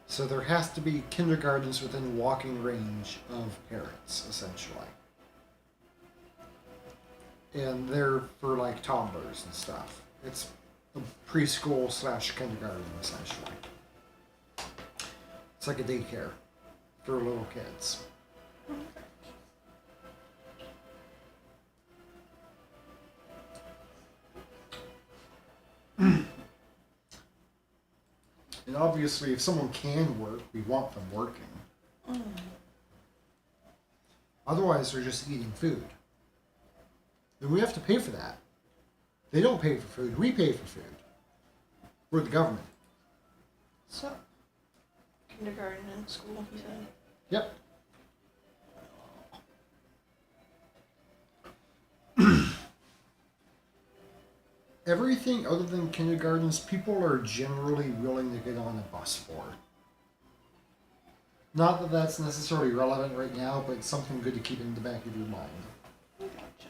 So there has to be kindergartens within walking range of parents, essentially. And they're for like toddlers and stuff. It's a preschool / kindergarten, essentially. It's like a daycare for little kids. And obviously, if someone can work, we want them working. Otherwise, they're just eating food. And we have to pay for that. They don't pay for food. We pay for food. We're the government. So, kindergarten and school, he said. Yep. Everything other than kindergartens, people are generally willing to get on a bus for. Not that that's necessarily relevant right now, but it's something good to keep in the back of your mind. Gotcha.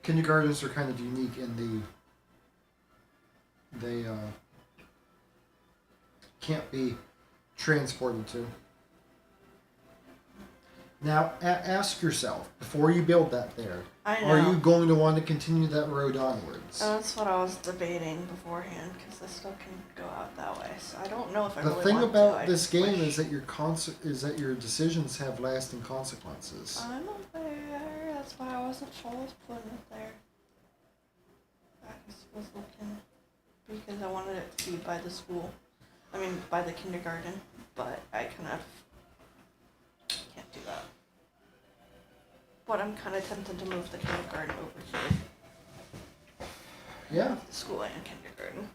Kindergartens are kind of unique in they can't be transported to. Now, ask yourself, before you build that there, I know. are you going to want to continue that road onwards? That's what I was debating beforehand, because I still can go out that way. So I don't know if I The really thing want about to. I this just game wish- is that your decisions have lasting consequences. I'm aware. That's why I wasn't sure I was putting it there. I just was looking because I wanted it to be by the school. I mean, by the kindergarten, but I kind of can't do that. But I'm kind of tempted to move the kindergarten over here. Yeah. The school and kindergarten.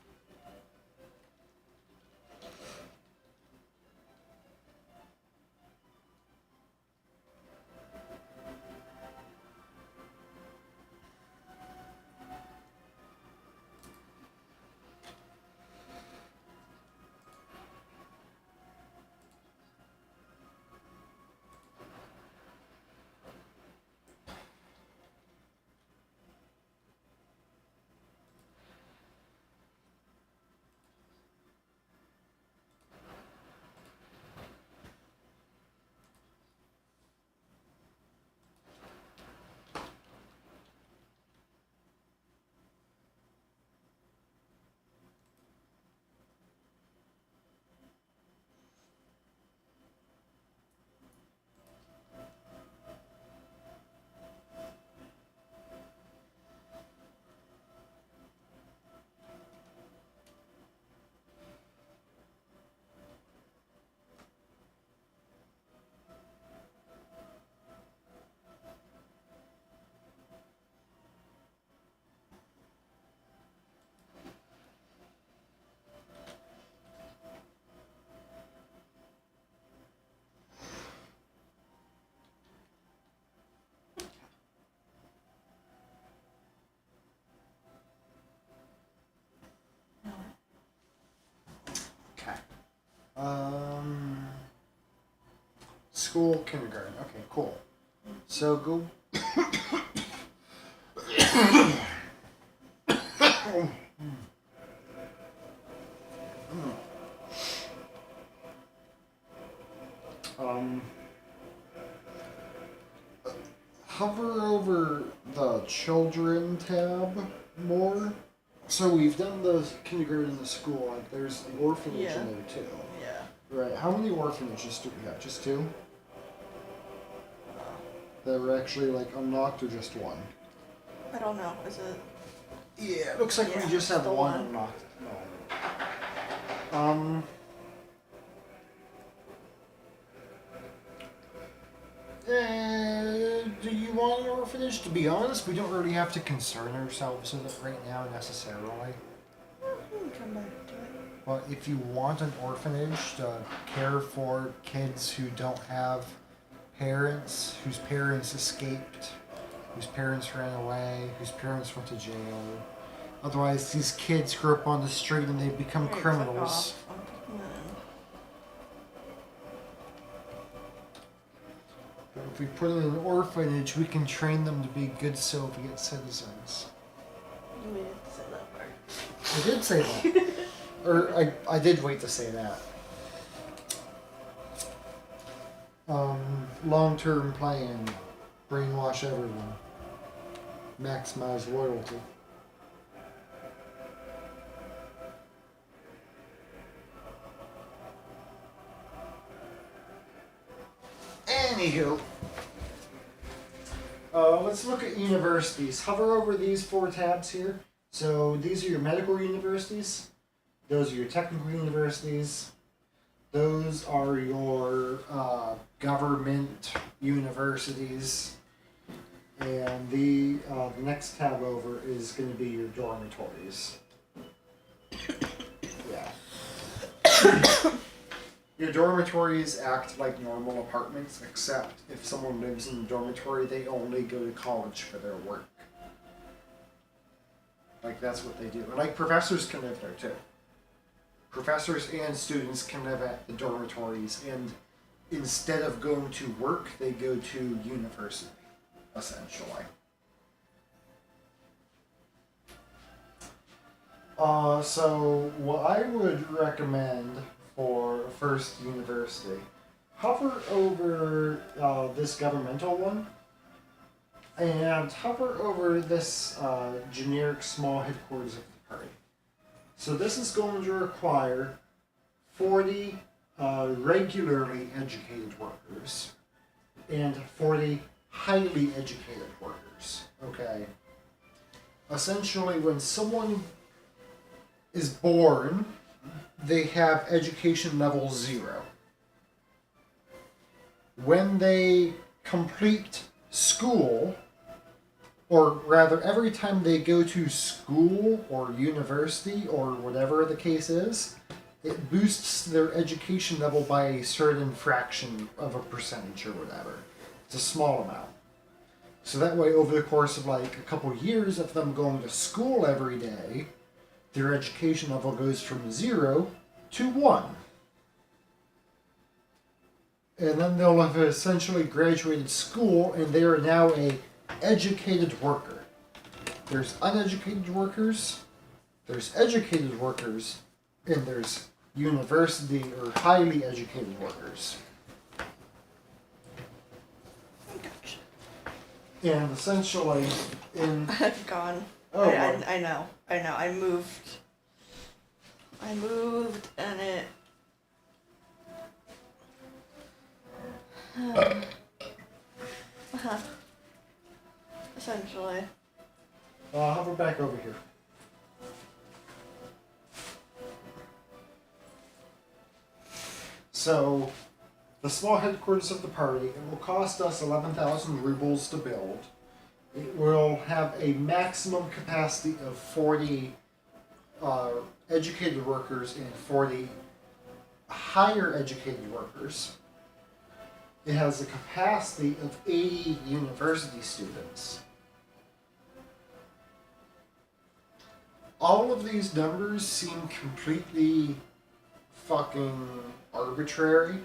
school, kindergarten. Okay, cool. So go. um, Hover over the children tab more. So we've done the kindergarten in the school. Like there's the orphanage Yeah. in there too. Yeah. Right. How many orphanages do we have? Just two? That were actually like unlocked, or just one? I don't know. Is it? Yeah, it looks like Yeah, we just have the one one. unlocked. No. Do you want an orphanage? To be honest, we don't really have to concern ourselves with it right now necessarily. We can come back to it. But if you want an orphanage to care for kids who don't have parents, whose parents escaped, whose parents ran away, whose parents went to jail, otherwise these kids grow up on the street and they become Alright, criminals. fuck off. I'm putting that in. But if we put them in an orphanage, we can train them to be good Soviet citizens. You waited to say that part. I did say that. Or I did wait to say that. Long-term plan. Brainwash everyone. Maximize loyalty. Anywho. Let's look at universities. Hover over these 4 tabs here. So these are your medical universities. Those are your technical universities. Those are your government universities. And the next tab over is going to be your dormitories. Yeah. Your dormitories act like normal apartments, except if someone lives in a dormitory, they only go to college for their work. Like, that's what they do. And, like, professors can live there, too. Professors and students can live at the dormitories, and instead of going to work, they go to university, essentially. So, what I would recommend for first university, hover over this governmental one, and hover over this generic small headquarters of the party. So this is going to require 40 regularly educated workers and 40 highly educated workers. Okay. Essentially, when someone is born, they have education level 0. When they complete school, or rather every time they go to school or university or whatever the case is, it boosts their education level by a certain fraction of a percentage or whatever. It's a small amount. So that way, over the course of like a couple years of them going to school every day, their education level goes from 0 to 1. And then they'll have essentially graduated school, and they are now a educated worker. There's uneducated workers, there's educated workers, and there's university or highly educated workers. Gotcha. And essentially, in I've gone. Oh, well. I know. I moved and it. Essentially. hover back over here. So, the small headquarters of the party, it will cost us 11,000 rubles to build. It will have a maximum capacity of 40 educated workers and 40 higher educated workers. It has a capacity of 80 university students. All of these numbers seem completely fucking arbitrary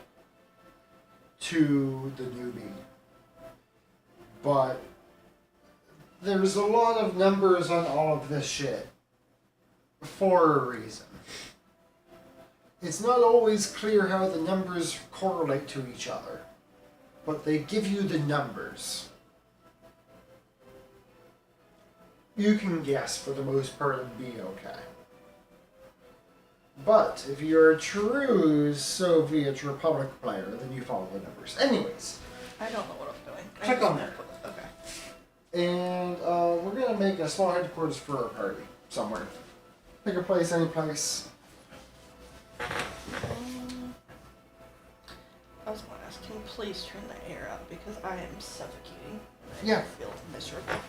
to the newbie. But there's a lot of numbers on all of this shit for a reason. It's not always clear how the numbers correlate to each other, but they give you the numbers. You can guess for the most part and be okay. But if you're a true Soviet Republic player, then you follow the numbers. Anyways. I don't know what I'm doing. Click on there. Okay. And we're going to make a small headquarters for our party somewhere. Pick a place, any place. I was going to ask, can you please turn the air up because I am suffocating. Yeah. I feel miserable.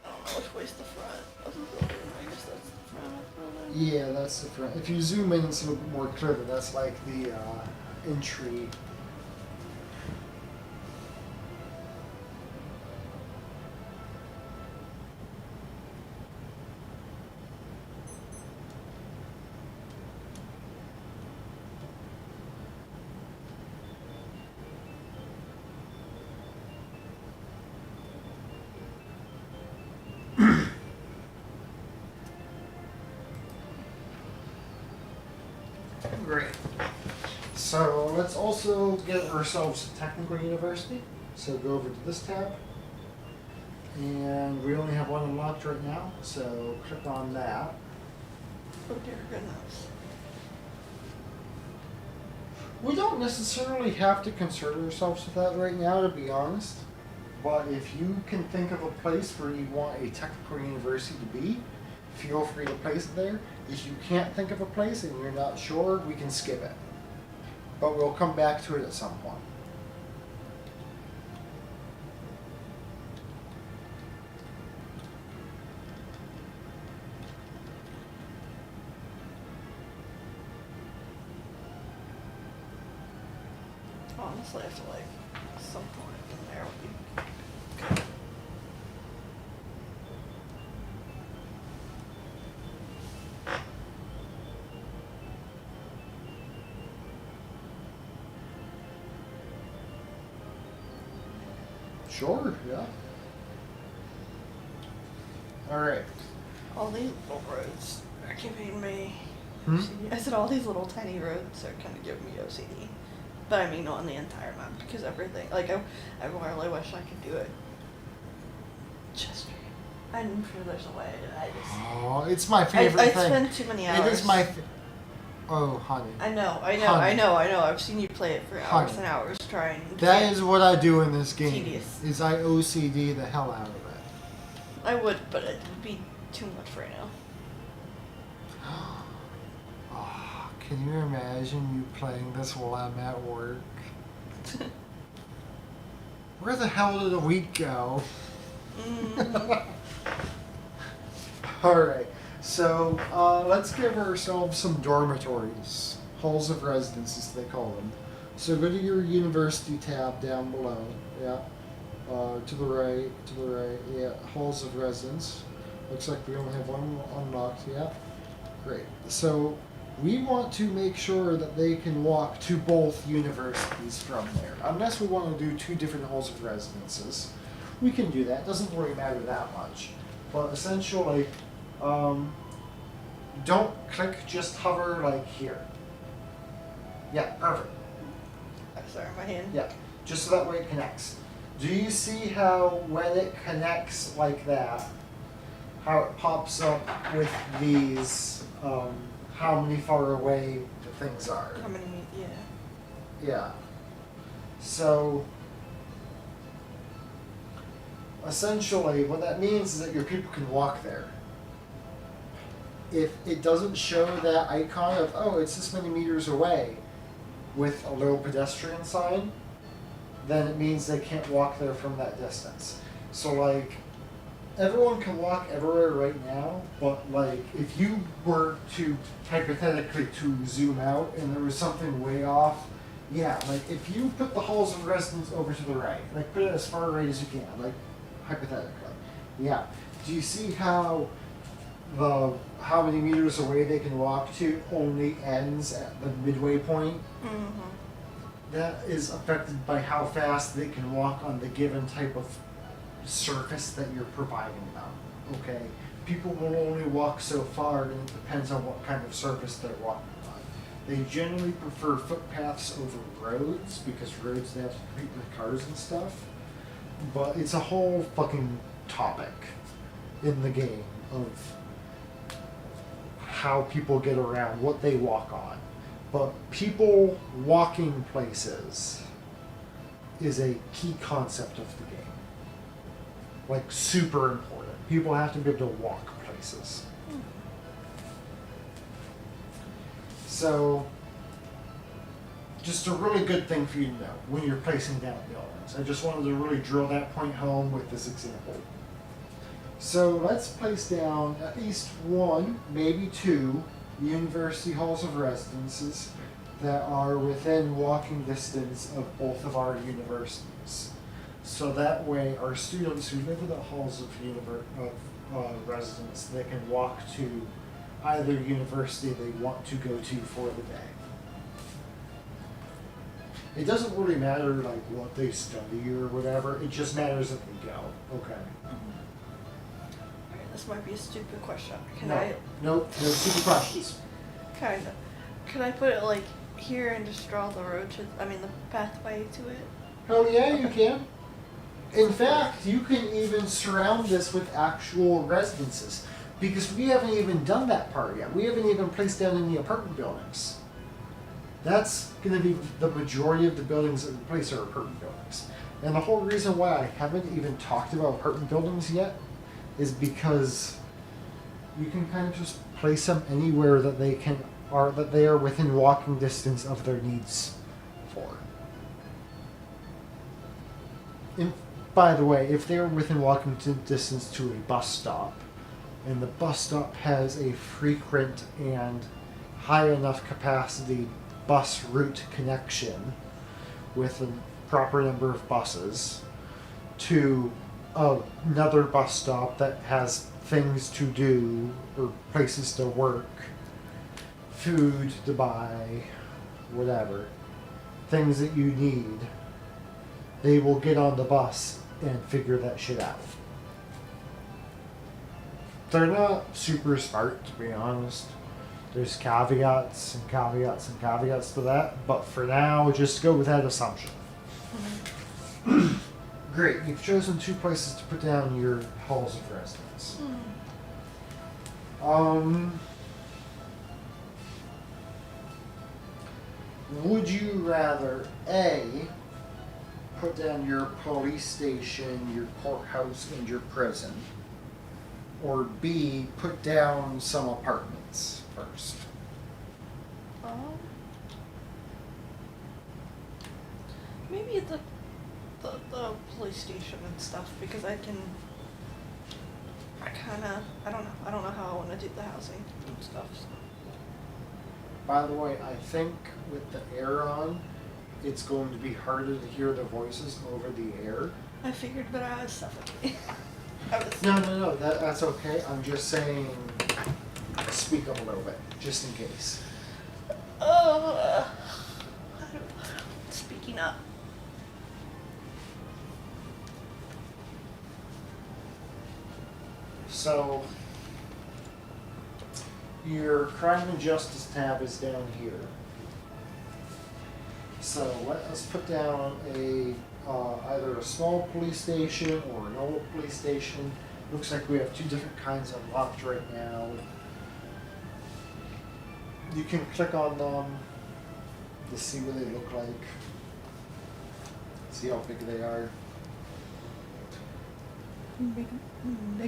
I don't know which way's the front of the building. I guess that's the front of the building. Yeah, that's the front. If you zoom in, it's a little bit more clear that that's like the entry. Great. So let's also get ourselves a technical university. So go over to this tab. And we only have one unlocked right now, so click on that. Oh dear goodness. We don't necessarily have to concern ourselves with that right now, to be honest. But if you can think of a place where you want a technical university to be, feel free to place it there. If you can't think of a place and you're not sure, we can skip it. But we'll come back to it at some point. Honestly, I feel like some point in there would be good. Sure, yeah. Alright. All these little roads are giving me Hmm? OCD. I said all these little tiny roads are kind of giving me OCD. But I mean on the entire map because everything, like I really wish I could do it just right. I'm sure there's a way. I just Oh, it's my favorite I thing. spend too many hours. It is my. Oh, honey. I know. Honey. I've seen you play it for hours Honey. and hours trying. to That get- is what I do in this game. Tedious. Is I OCD the hell out of it. I would, but it would be too much right now. Oh, can you imagine you playing this while I'm at work? Where the hell did the week go? Alright, so let's give ourselves some dormitories. Halls of residence, as they call them. So go to your university tab down below. Yeah. To the right, yeah. Halls of residence. Looks like we only have one unlocked, yeah. Great. So we want to make sure that they can walk to both universities from there. Unless we want to do two different halls of residences. We can do that. Doesn't really matter that much. But essentially, don't click, just hover like here. Yeah, perfect. I'm sorry, my hand. Yeah, just so that way it connects. Do you see how when it connects like that, how it pops up with these, how many far away the things are? How many? Yeah. Yeah. So, essentially, what that means is that your people can walk there. If it doesn't show that icon of, oh, it's this many meters away with a little pedestrian sign, then it means they can't walk there from that distance. So, like, everyone can walk everywhere right now, but, like, if you were to, hypothetically, to zoom out and there was something way off, yeah, like, if you put the halls of residence over to the right, like, put it as far right as you can, like, hypothetically, yeah, Do you see how how many meters away they can walk to only ends at the midway point? Mm-hmm. That is affected by how fast they can walk on the given type of surface that you're providing them. Okay? People will only walk so far, and it depends on what kind of surface they're walking on. They generally prefer footpaths over roads because roads they have to compete with cars and stuff. But it's a whole fucking topic in the game of how people get around, what they walk on. But people walking places is a key concept of the game. Like, super important. People have to be able to walk places. So, just a really good thing for you to know when you're placing down buildings. I just wanted to really drill that point home with this example. So let's place down at least one, maybe two, university halls of residences that are within walking distance of both of our universities. So that way our students who live in the halls of residence, they can walk to either university they want to go to for the day. It doesn't really matter like what they study or whatever, it just matters that they go. Okay. This might be a stupid question. No stupid questions. Kind of. Can I put it like here and just draw the road to, the pathway to it? Oh yeah, you can. In fact, you can even surround this with actual residences because we haven't even done that part yet. We haven't even placed down any apartment buildings. That's going to be the majority of the buildings that we place are apartment buildings. And the whole reason why I haven't even talked about apartment buildings yet is because you can kind of just place them anywhere that they are within walking distance of their needs for. And by the way, if they're within walking distance to a bus stop, and the bus stop has a frequent and high enough capacity bus route connection with a proper number of buses to another bus stop that has things to do or places to work, food to buy, whatever, things that you need, they will get on the bus and figure that shit out. They're not super smart, to be honest. There's caveats and caveats and caveats to that, but for now, just go with that assumption. Great, you've chosen two places to put down your halls of residence. Would you rather A, put down your police station, your courthouse, and your prison, or B, put down some apartments first? Maybe the police station and stuff, because I don't know how I want to do the housing and stuff. So. By the way, I think with the air on, it's going to be harder to hear the voices over the air. I figured, but I was suffocating. No, that's okay. I'm just saying, speak up a little bit, just in case. Speaking up. So, your crime and justice tab is down here. So let us put down either a small police station or an old police station. Looks like we have two different kinds unlocked right now. You can click on them to see what they look like. See how big they are. Big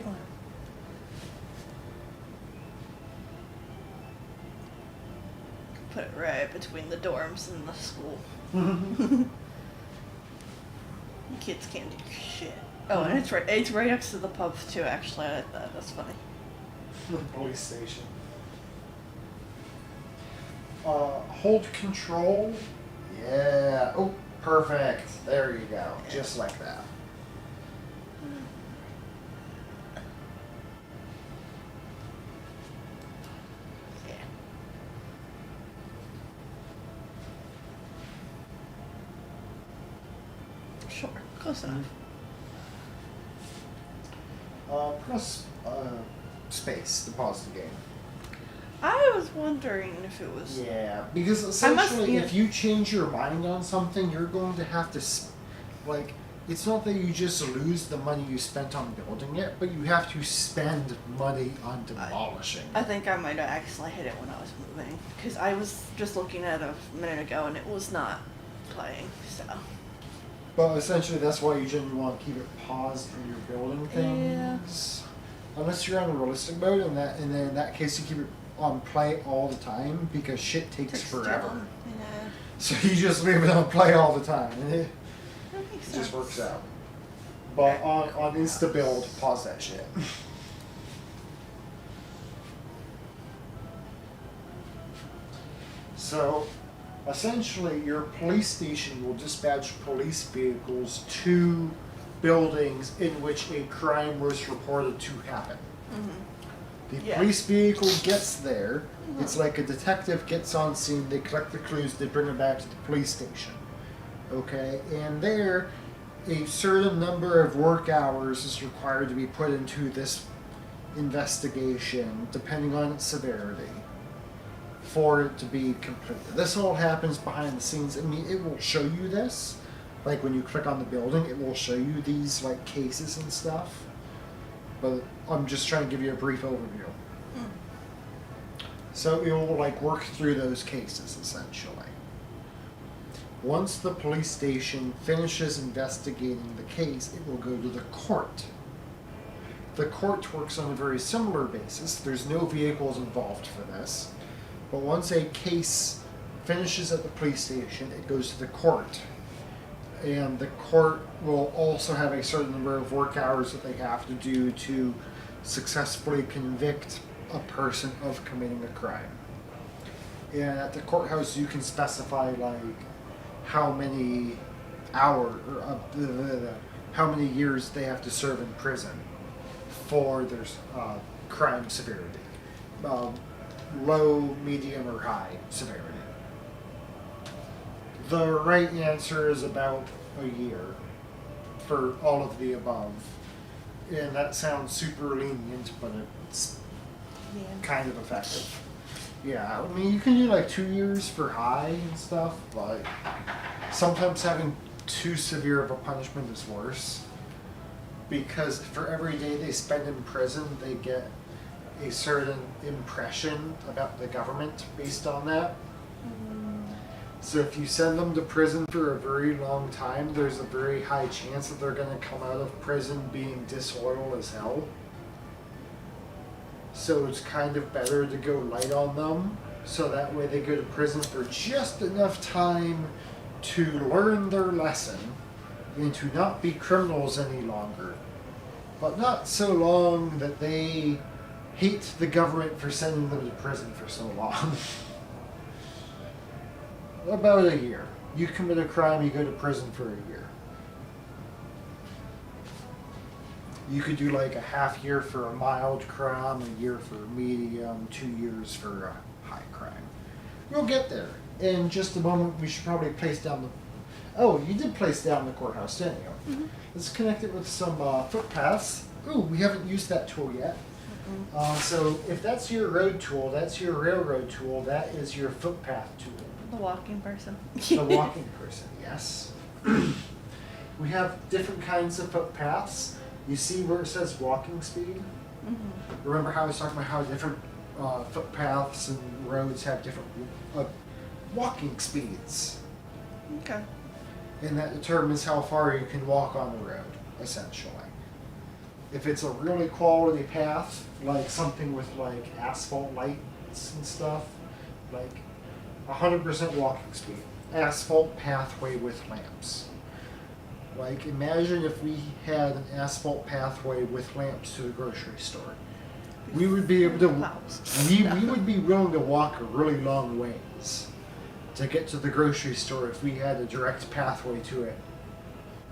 one. Put it right between the dorms and the school. Kids can't do shit. Oh, and it's right next to the pub too, actually. I like that. That's funny. The police station. Hold control. Yeah. Oh, perfect. There you go. Just like that. Sure, close enough. Press space to pause the game. I was wondering if it was. Yeah, because I must essentially, be- if you change your mind on something, you're going to have to, like, it's not that you just lose the money you spent on building it, but you have to spend money on demolishing I it. think I might have accidentally hit it when I was moving. Because I was just looking at it a minute ago and it was not playing, so. But essentially, that's why you generally want to keep it paused when you're building Yeah. things. Unless you're on realistic mode, and then in that case, you keep it on play all the time because shit takes forever. Down. Yeah. So you just leave it on play all the time, and it That makes just sense. works out. But on Insta build, pause that shit. So, essentially, your police station will dispatch police vehicles to buildings in which a crime was reported to happen. Mm-hmm. The Yeah. police vehicle gets there. It's like a detective gets on scene, they collect the clues, they bring it back to the police station. Okay? And there, a certain number of work hours is required to be put into this investigation, depending on its severity, for it to be completed. This all happens behind the scenes. I mean, it will show you this. Like when you click on the building, it will show you these like cases and stuff. But I'm just trying to give you a brief overview. So it will like work through those cases essentially. Once the police station finishes investigating the case, it will go to the court. The court works on a very similar basis. There's no vehicles involved for this. But once a case finishes at the police station, it goes to the court. And the court will also have a certain number of work hours that they have to do to successfully convict a person of committing a crime. And at the courthouse, you can specify like how many how many years they have to serve in prison for their crime severity, low, medium, or high severity. The right answer is about a year for all of the above. And that sounds super lenient, but it's Yeah. kind of effective. Yeah, I mean, you can do like 2 years for high and stuff, but sometimes having too severe of a punishment is worse. Because for every day they spend in prison, they get a certain impression about the government based on that. So if you send them to prison for a very long time, there's a very high chance that they're going to come out of prison being disloyal as hell. So it's kind of better to go light on them, so that way they go to prison for just enough time to learn their lesson and to not be criminals any longer. But not so long that they hate the government for sending them to prison for so long. About a year. You commit a crime, you go to prison for a year. You could do like a half year for a mild crime, a year for a medium, 2 years for a high crime. We'll get there. In just a moment, we should probably place down the... Oh, you did place down the courthouse, didn't you? Mm-hmm. Let's connect it with some footpaths. Ooh, we haven't used that tool yet. So if that's your road tool, that's your railroad tool, that is your footpath tool. The walking person. The walking person, yes. We have different kinds of footpaths. You see where it says walking speed? Mm-hmm. Remember how I was talking about how different footpaths and roads have different walking speeds? Okay. And that determines how far you can walk on the road, essentially. If it's a really quality path, like something with like asphalt lights and stuff, like 100% walking speed. Asphalt pathway with lamps. Like imagine if we had an asphalt pathway with lamps to the grocery store. We would be able to, we would be willing to walk a really long ways to get to the grocery store if we had a direct pathway to it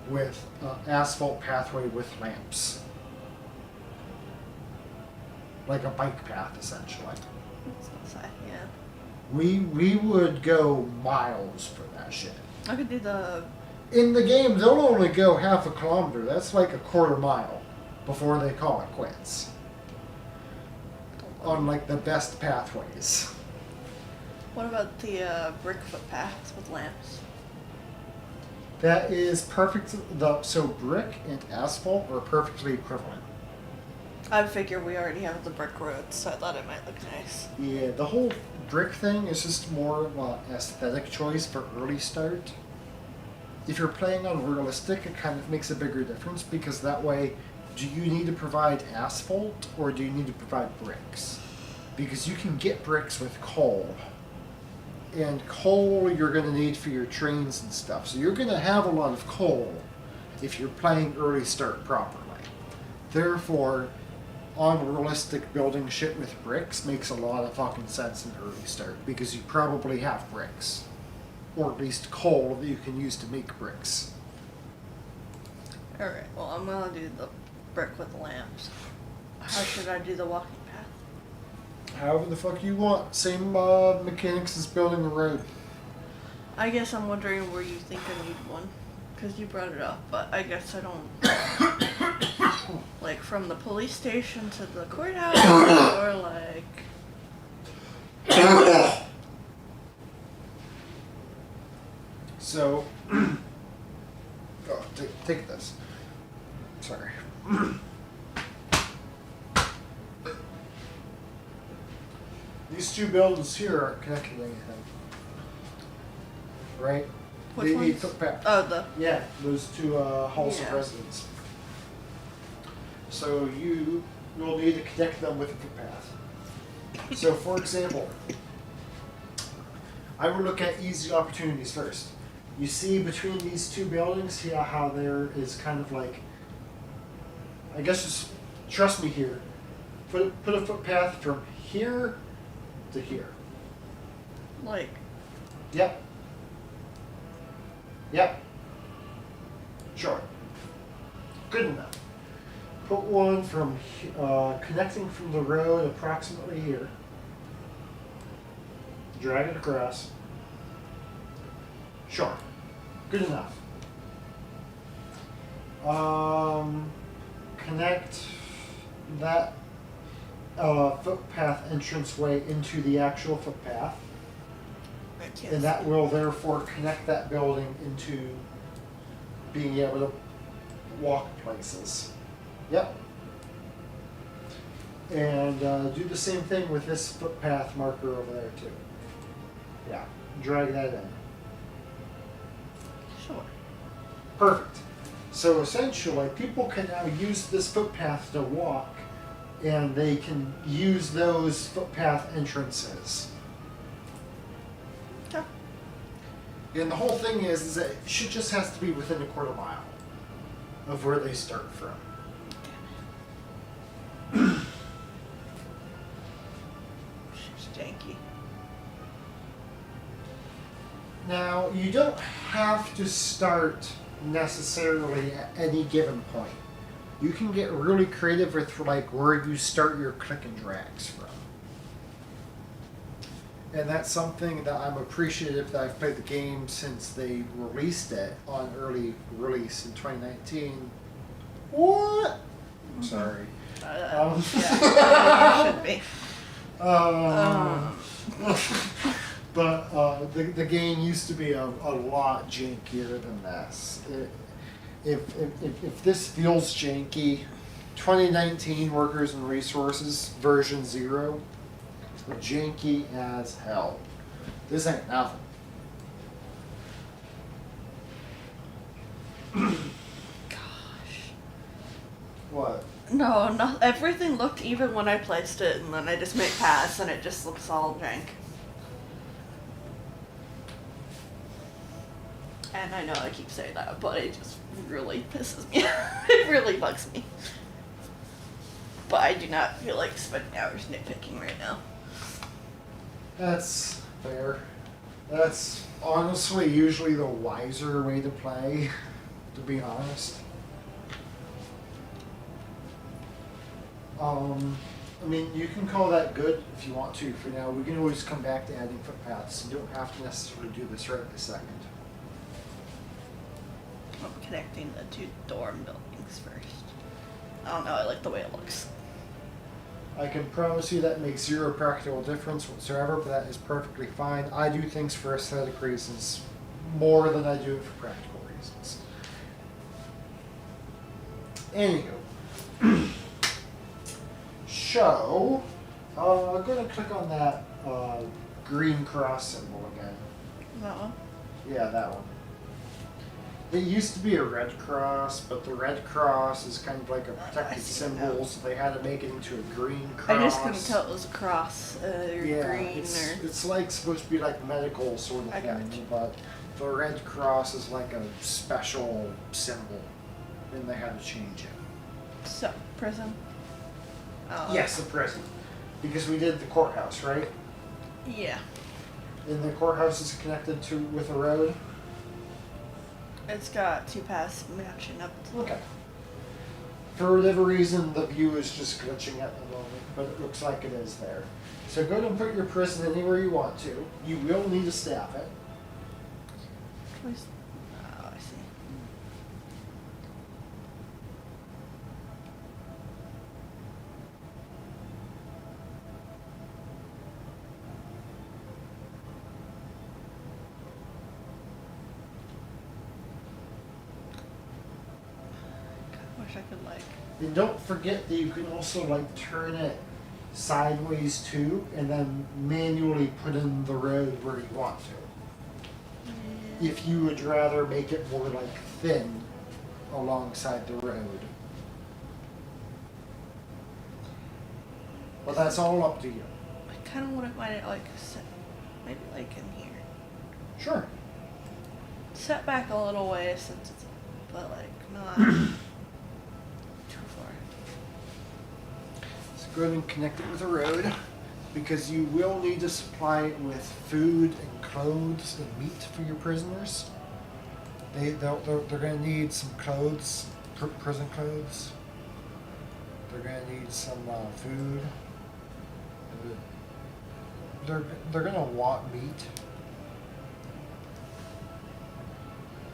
with asphalt pathway with lamps. Like a bike path, essentially. Yeah. We would go miles for that shit. I could do the in the game, they'll only go half a kilometer. That's like a quarter mile before they call it quits. On like the best pathways. What about the brick footpaths with lamps? That is perfect. So brick and asphalt are perfectly equivalent. I figure we already have the brick roads, so I thought it might look nice. Yeah, the whole brick thing is just more of an aesthetic choice for early start. If you're playing on realistic, it kind of makes a bigger difference because that way, do you need to provide asphalt or do you need to provide bricks? Because you can get bricks with coal. And coal you're going to need for your trains and stuff. So you're going to have a lot of coal if you're playing early start properly. Therefore, on realistic, building shit with bricks makes a lot of fucking sense in early start because you probably have bricks. Or at least coal that you can use to make bricks. Alright, well, I'm gonna do the brick with lamps. How should I do the walking path? However the fuck you want. Same mechanics as building a road. I guess I'm wondering where you think I need one. Because you brought it up, but I guess I don't. Like from the police station to the courthouse, or like. So, take this. Sorry. These two buildings here aren't connected to anything. Right? Which They need ones? footpath. Oh, the. Yeah, those two halls Yeah. of residence. So you will need to connect them with a footpath. So for example, I will look at easy opportunities first. You see between these two buildings here how there is kind of like, I guess just trust me here, put a footpath from here to here. Like. Yep. Yep. Sure. Good enough. Put one from connecting from the road approximately here. Drag it across. Sure. Good enough. Connect that footpath entranceway into the actual footpath. And that will therefore connect that building into being able to walk places. Yep. And do the same thing with this footpath marker over there too. Yeah, drag that in. Sure. Perfect. So essentially, people can now use this footpath to walk, and they can use those footpath entrances. Yeah. And the whole thing is that it should just has to be within a quarter mile of where they start from. She's janky. Now, you don't have to start necessarily at any given point. You can get really creative with like where you start your click and drags from. And that's something that I'm appreciative that I've played the game since they released it on early release in 2019. What? I'm sorry. Yeah, it should be. But the game used to be a lot jankier than this. If this feels janky, 2019 Workers and Resources version 0, janky as hell. This ain't nothing. Gosh. What? No, everything looked even when I placed it, and then I just made pass, and it just looks all jank. And I know I keep saying that, but it just really pisses me off. It really bugs me. But I do not feel like spending hours nitpicking right now. That's fair. That's honestly usually the wiser way to play, to be honest. I mean, you can call that good if you want to for now. We can always come back to adding footpaths. You don't have to necessarily do this right this second. I'm connecting the two dorm buildings first. I don't know, I like the way it looks. I can promise you that makes zero practical difference whatsoever, but that is perfectly fine. I do things for aesthetic reasons more than I do it for practical reasons. Anywho, so I'm going to click on that green cross symbol again. That one? Yeah, that one. It used to be a red cross, but the red cross is kind of like a protected see symbol, now. so they had to make it into a green cross. I just couldn't tell it was a cross or Yeah, green it's, or. it's like supposed to be like medical sort of I got thing, you. but the red cross is like a special symbol, and they had to change it. So, prison? Oh. Yes, the prison, because we did the courthouse, right? Yeah. And the courthouse is connected to with a road. It's got two paths matching up. Okay. For whatever reason, the view is just glitching at the moment, but it looks like it is there. So go ahead and put your prison anywhere you want to. You will need to staff it. Choice. Oh, I see. God, wish I could like. And don't forget that you can also like turn it sideways too, and then manually put in the road where you want to. If you would rather make it more like thin alongside the road. But that's all up to you. I kind of wouldn't mind it like set, maybe like in here. Sure. Set back a little way since it's, but like not too far. So go ahead and connect it with a road, because you will need to supply it with food and clothes and meat for your prisoners. They're going to need some clothes, prison clothes. They're going to need some food. They're going to want meat.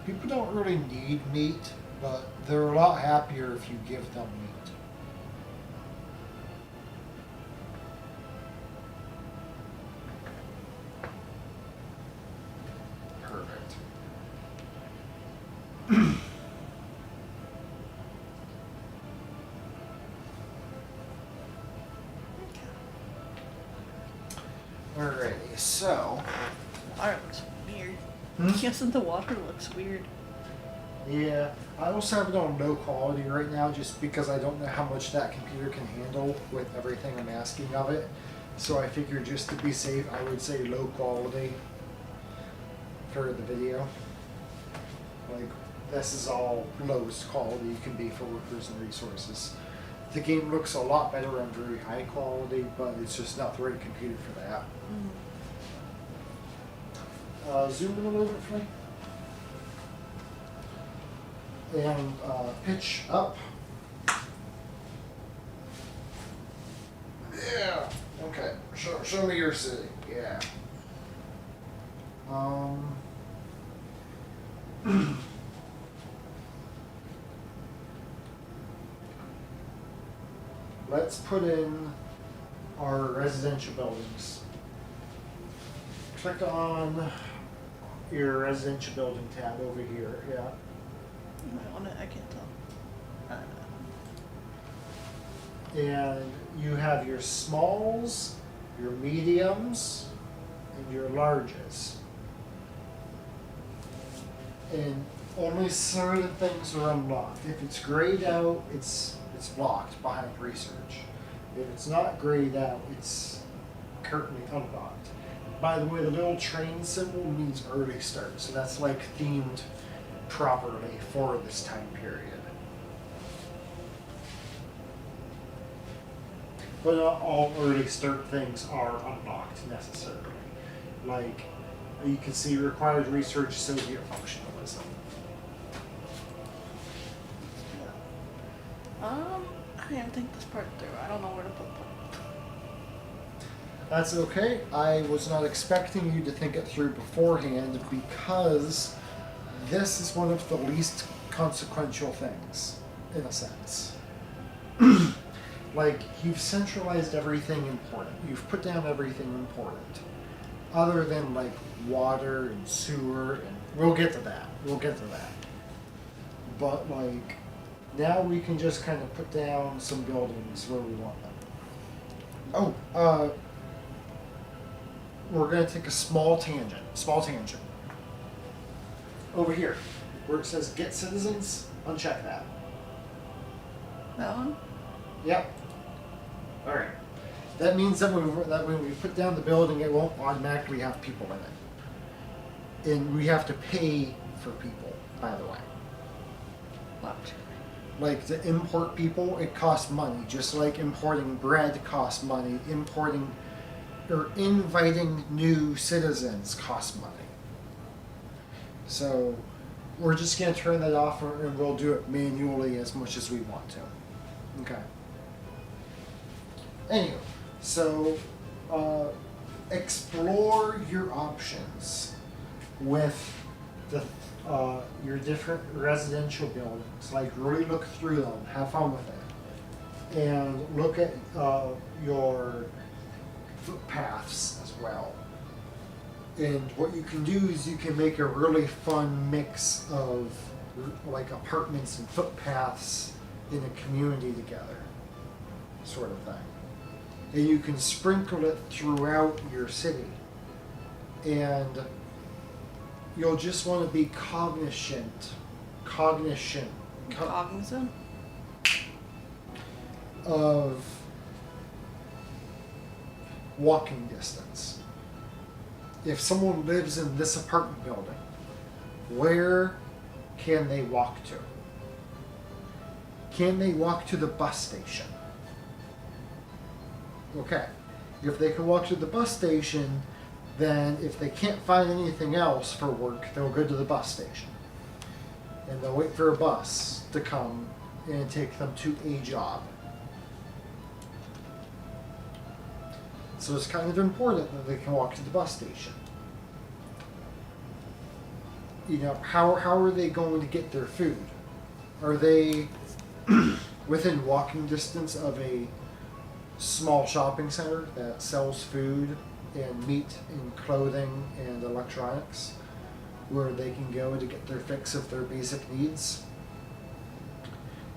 People don't really need meat, but they're a lot happier if you give them meat. Perfect. Alrighty, so Water looks weird. Hmm? Yes, and the water looks weird. yeah, I also have it on low quality right now just because I don't know how much that computer can handle with everything I'm asking of it. So I figured just to be safe, I would say low quality for the video. Like, this is all lowest quality you can be for workers and resources. The game looks a lot better on very high quality, but it's just not the right computer for that. Zoom in a little bit for me. And pitch up. Yeah. Okay. Show me your city. Yeah. Let's put in our residential buildings. Click on your residential building tab over here. Yeah. You might want to, I can't tell. I don't know. And you have your smalls, your mediums, and your larges. And only certain things are unlocked. If it's grayed out, it's locked behind research. If it's not grayed out, it's currently unlocked. By the way, the little train symbol means early start, so that's like themed properly for this time period. But not all early start things are unlocked necessarily. Like, you can see required research, Soviet functionalism. I didn't think this part through. I don't know where to put them. That's okay. I was not expecting you to think it through beforehand because this is one of the least consequential things, in a sense. Like, you've centralized everything important. You've put down everything important. Other than, like, water and sewer, and we'll get to that. We'll get to that. But, like, now we can just kind of put down some buildings where we want them. Oh, we're going to take a small tangent. Over here, where it says get citizens, uncheck that. That one? Yep. Alright. That means that when we put down the building, it won't automatically have people in it. And we have to pay for people, by the way. What? Like, to import people, it costs money. Just like importing bread costs money. Inviting new citizens costs money. So, we're just going to turn that off and we'll do it manually as much as we want to. Okay. Anyway, so explore your options with your different residential buildings. Like, really look through them, have fun with it, and look at your footpaths as well. And what you can do is you can make a really fun mix of like apartments and footpaths in a community together, sort of thing. And you can sprinkle it throughout your city. And you'll just want to be cognizant of walking distance. If someone lives in this apartment building, where can they walk to? Can they walk to the bus station? Okay. If they can walk to the bus station, then if they can't find anything else for work, they'll go to the bus station. And they'll wait for a bus to come and take them to a job. So it's kind of important that they can walk to the bus station. You know, how are they going to get their food? Are they within walking distance of a small shopping center that sells food and meat and clothing and electronics, where they can go to get their fix of their basic needs?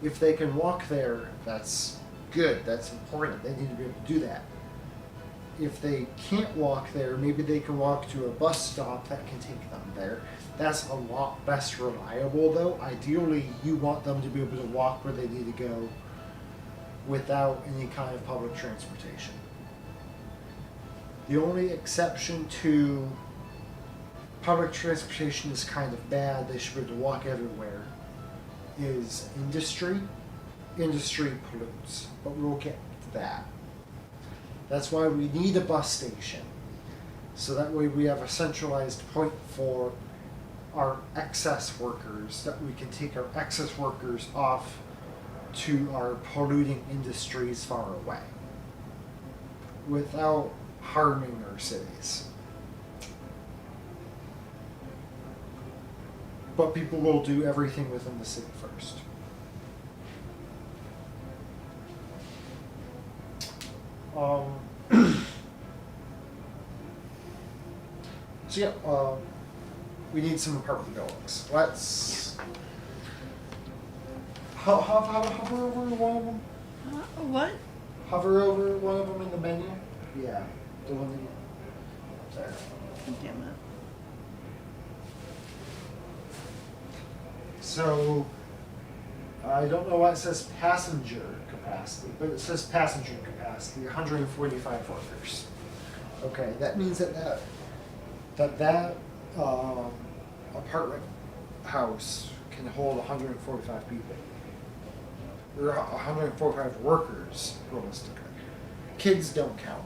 If they can walk there, that's good, that's important. They need to be able to do that. If they can't walk there, maybe they can walk to a bus stop that can take them there. That's a lot less reliable, though. Ideally, you want them to be able to walk where they need to go without any kind of public transportation. The only exception to public transportation is kind of bad, they should be able to walk everywhere, is industry. Industry pollutes, but we'll get to that. That's why we need a bus station. So that way we have a centralized point for our excess workers, that we can take our excess workers off to our polluting industries far away without harming our cities. But people will do everything within the city first. So yeah, we need some apartment buildings. Let's hover over one of them. What? Hover over one of them in the menu. Yeah, the one that you. There. Damn it. So I don't know why it says passenger capacity, but it says passenger capacity, 145 workers. Okay, that means that apartment house can hold 145 people. Or 145 workers, realistically. Kids don't count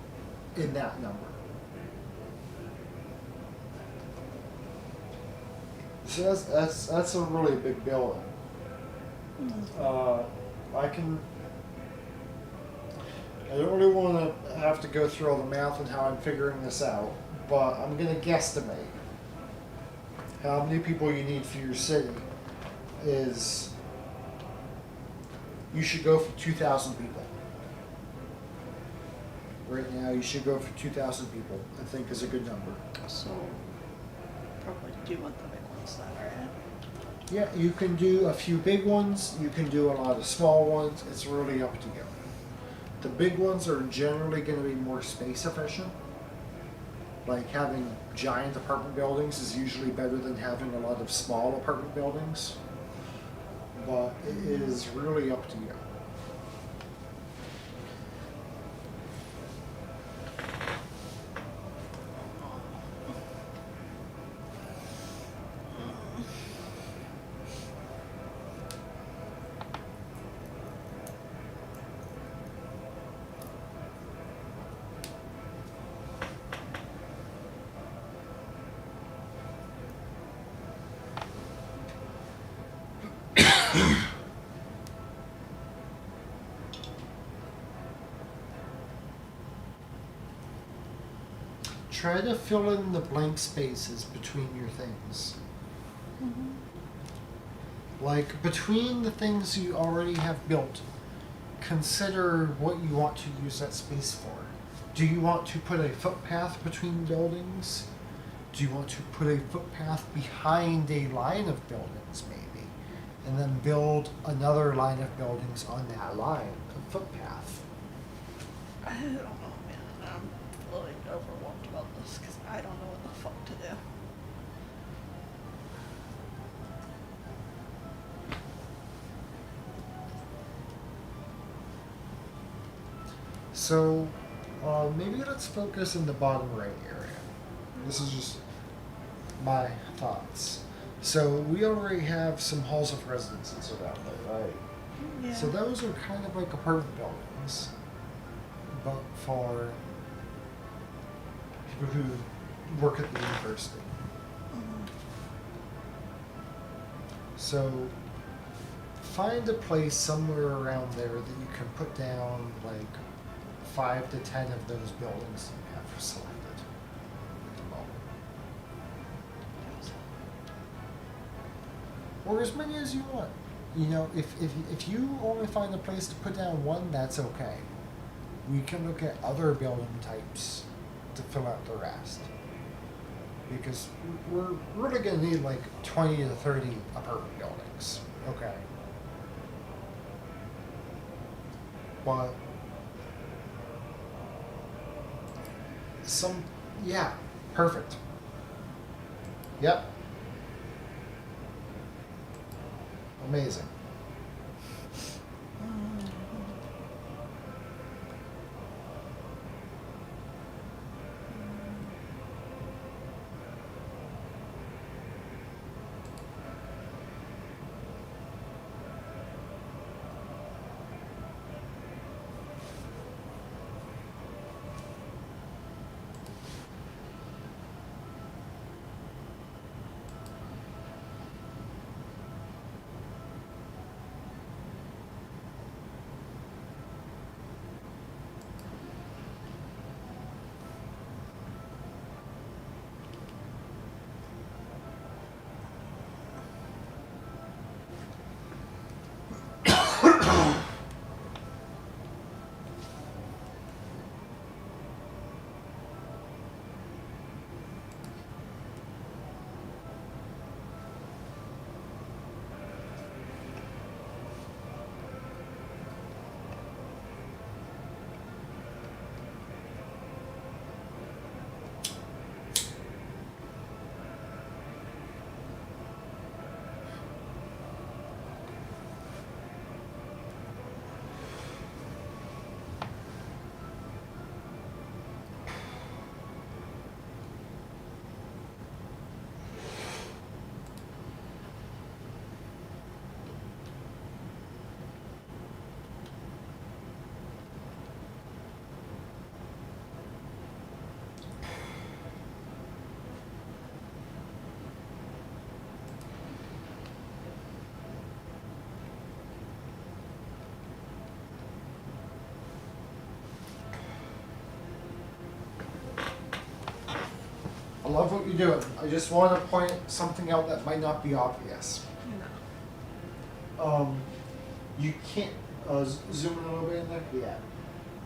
in that number. So that's a really big building. I don't really want to have to go through all the math and how I'm figuring this out, but I'm going to guesstimate how many people you need for your city is you should go for 2,000 people. Right now, you should go for 2,000 people, I think is a good number. So, probably do want the big ones then, right? Yeah, you can do a few big ones, you can do a lot of small ones, it's really up to you. The big ones are generally going to be more space efficient. Like having giant apartment buildings is usually better than having a lot of small apartment buildings. But it is really up to you. Try to fill in the blank spaces between your things. Like between the things you already have built, consider what you want to use that space for. Do you want to put a footpath between buildings? Do you want to put a footpath behind a line of buildings maybe? And then build another line of buildings on that line of footpath? I don't know, man. I'm feeling overwhelmed about this because I don't know what the fuck to do. So, maybe let's focus in the bottom right area. This is just my thoughts. So, we already have some halls of residences around there, right? Yeah. So those are kind of like apartment buildings, but for people who work at the university. Mhm. So find a place somewhere around there that you can put down like 5 to 10 of those buildings that you have selected at the moment. Or as many as you want. You know, if you only find a place to put down one, that's okay. We can look at other building types to fill out the rest. Because we're really going to need like 20 to 30 apartment buildings. Okay. But yeah, perfect. Yep. Amazing. I love what you're doing. I just want to point something out that might not be obvious. No. You can't zoom in a little bit in there. Yeah.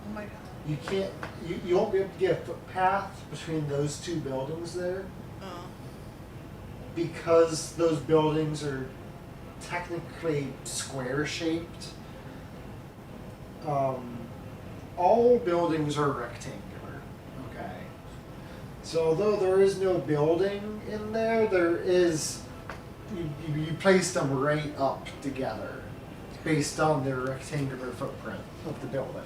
Oh my god. You can't. You won't be able to get a footpath between those two buildings there Oh. because those buildings are technically square shaped. All buildings are rectangular. Okay. So although there is no building in there, there is. You place them right up together based on their rectangular footprint of the building.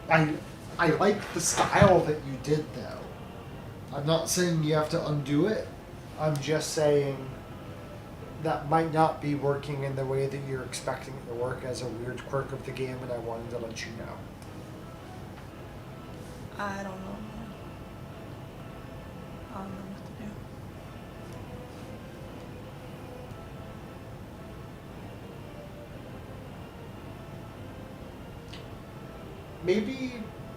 I like the style that you did though. I'm not saying you have to undo it. I'm just saying that might not be working in the way that you're expecting it to work as a weird quirk of the game, and I wanted to let you know. I don't know. I don't know what to do. Maybe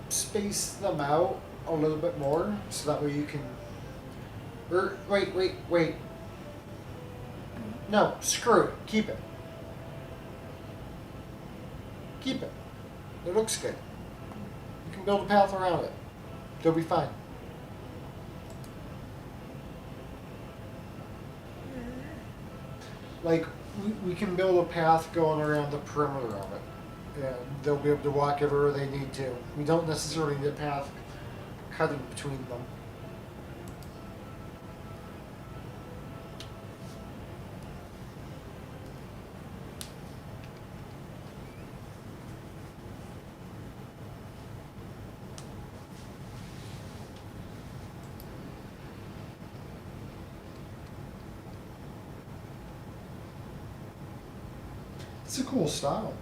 space them out a little bit more so that way you can. Or wait. No, screw it. Keep it. Keep it. It looks good. You can build a path around it. They'll be fine. Like, we can build a path going around the perimeter of it. And they'll be able to walk everywhere they need to. We don't necessarily need a path cutting between them. It's a cool style.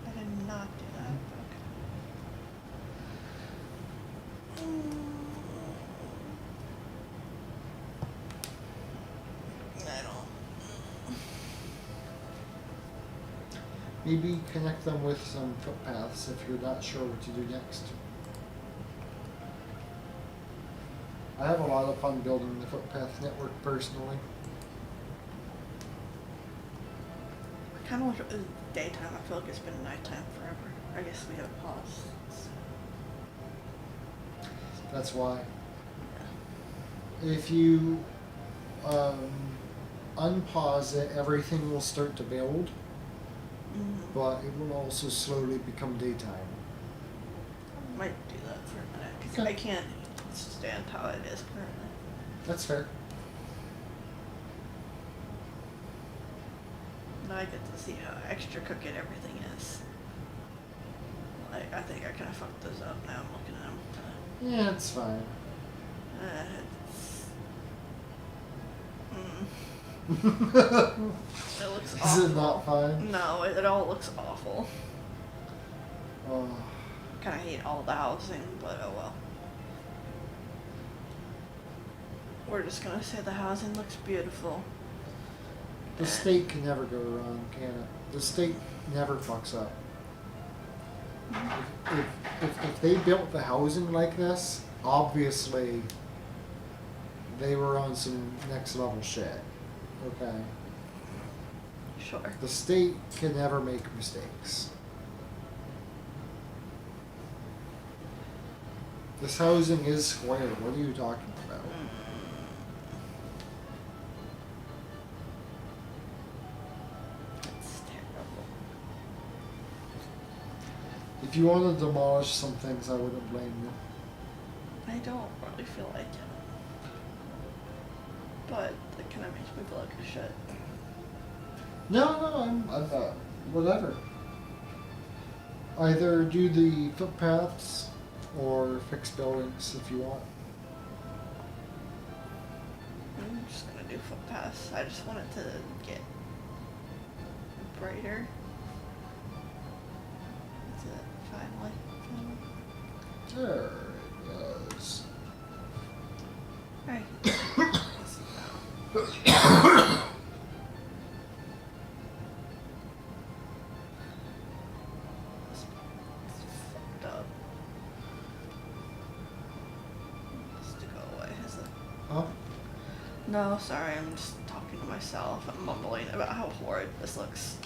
I did not do that. Okay. I don't. Maybe connect them with some footpaths if you're not sure what to do next. I have a lot of fun building the footpath network personally. I kind of wish it was daytime. I feel like it's been nighttime forever. I guess we have paused. That's why. If you unpause it, everything will start to build, but it will also slowly become daytime. I might do that for a minute because Okay. I can't stand how it is currently. That's fair. Now I get to see how extra crooked everything is. Like, I think I kind of fucked those up now. I'm looking at them. Yeah, it's fine. It looks Is awful. it not fine? No, it all looks awful. Oh. Kind of hate all the housing, but oh well. We're just gonna say the housing looks beautiful. The state can never go wrong, can it? The state never fucks up. If they built the housing like this, obviously they were on some next level shit. Okay. Sure. The state can never make mistakes. This housing is square. What are you talking about? It's terrible. If you want to demolish some things, I wouldn't blame you. I don't really feel like it. But it kind of makes me feel like a shit. No, I'm whatever. Either do the footpaths or fix buildings if you want. I'm just gonna do footpaths. I just want it to get brighter. That's it, finally. There it goes. Right. It's fucked up. Just to go away, is it? Huh? No, sorry, I'm just talking to myself. I'm mumbling about how horrid this looks.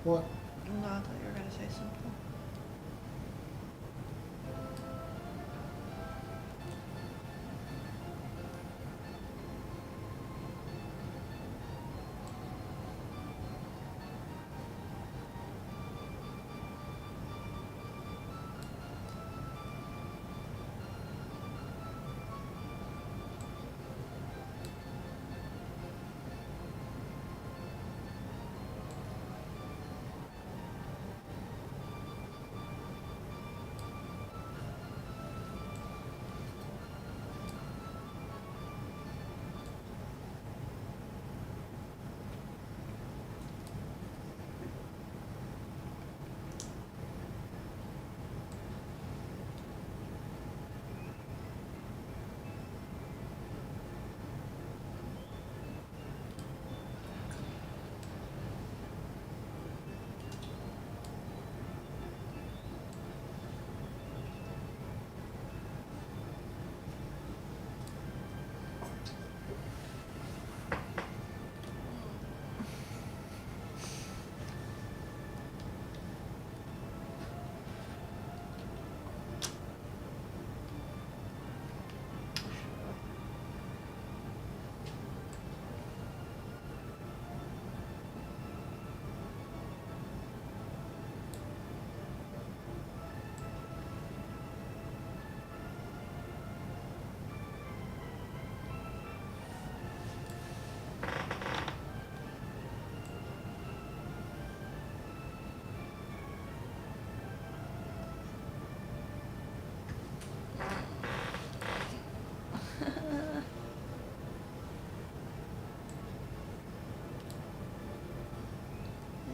What? No, I thought you were gonna say something.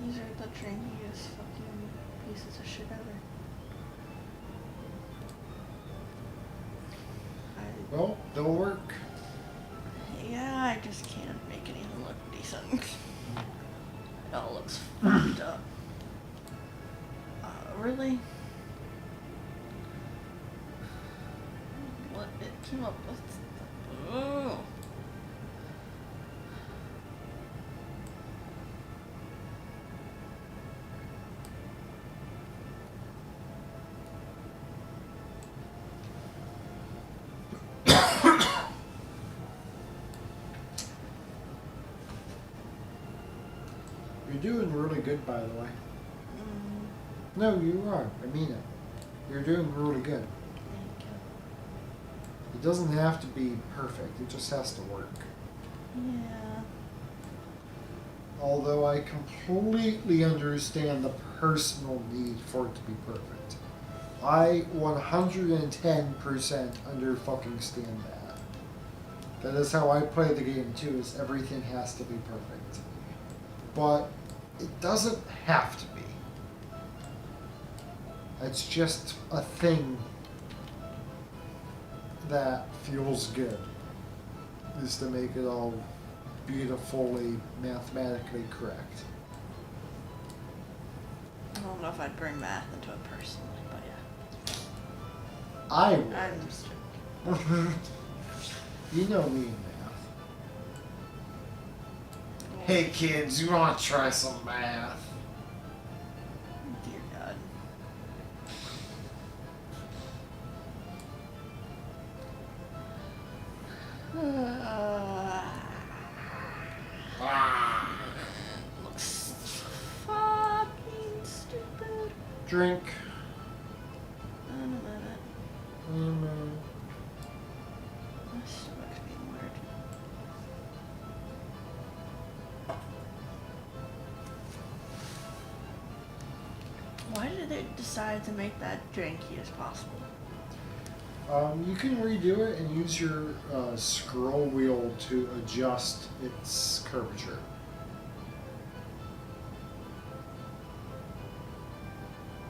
These are the dreamiest fucking pieces of shit ever. Well, they'll work. Yeah, I just can't make anything look decent. It all looks fucked up. Really? What it came up with? Oh. You're doing really good, by the way. Mm, No, you are. I mean it. You're doing really good. thank you. It doesn't have to be perfect. It just has to work. Yeah. Although I completely understand the personal need for it to be perfect. I 110% under fucking stand that. That is how I play the game too, is everything has to be perfect. But it doesn't have to be. It's just a thing that feels good, is to make it all beautifully mathematically correct. I don't know if I'd bring math into it personally, but yeah. I would. I'm just You know me in math. Hey kids, you want to try some math? Dear God. Looks fucking stupid. Drink. In a minute. My stomach's being weird. Why they decide to make that janky as possible? You can redo it and use your scroll wheel to adjust its curvature.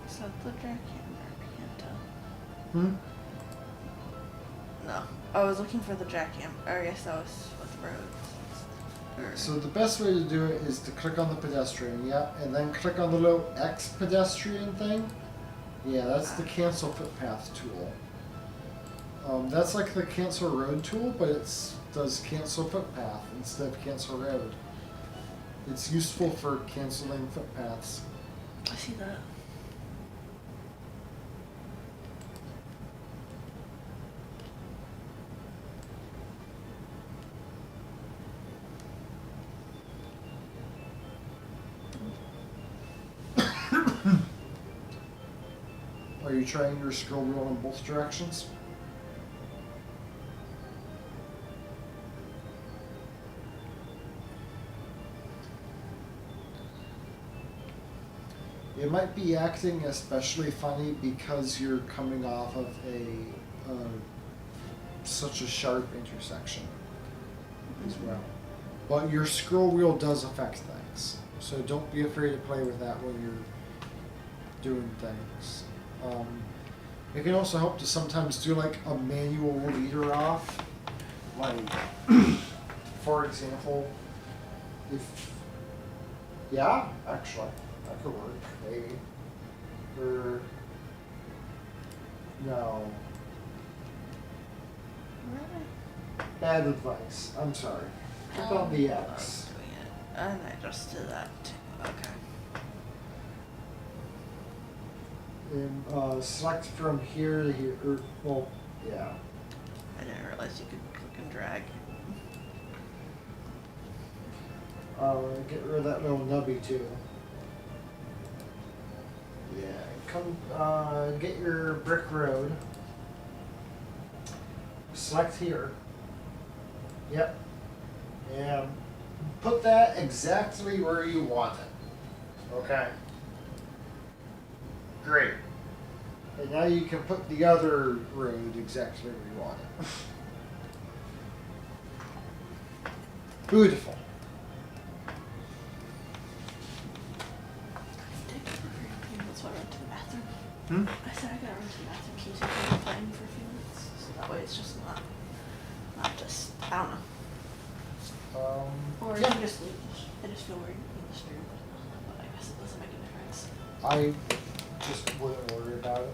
Is that the jackhammer? I can't tell. Hmm? No. I was looking for the jackhammer. I guess that was with roads. Or- So the best way to do it is to click on the pedestrian, yeah, and then click on the little X pedestrian thing. Yeah, that's the cancel footpath tool. That's like the cancel road tool, but it does cancel footpath instead of cancel road. It's useful for canceling footpaths. I see that. Are you trying your scroll wheel in both directions? It might be acting especially funny because you're coming off of such a sharp intersection as well. But your scroll wheel does affect things, so don't be afraid to play with that when you're doing things. It can also help to sometimes do like a manual leader off, like for example, actually that could work maybe. Or no, Really? bad advice. I'm sorry. Click on the I was X. doing it. And I just did that too. Okay. And select from here to here. Well, yeah. I didn't realize you could click and drag. Get rid of that little nubby too. Yeah, come get your brick road. Select here. Yep. And put that exactly where you want it. Okay. Great. And now you can put the other road exactly where you want it. Beautiful. Take it for a few minutes while I run to the bathroom. Hmm? I said I gotta run to the bathroom. Can you take care of playing for a few minutes? So that way it's just not just, I don't know. Or you yeah. can just leave. I just feel weird in the stream, but I guess it doesn't make a difference. I just wouldn't worry about it.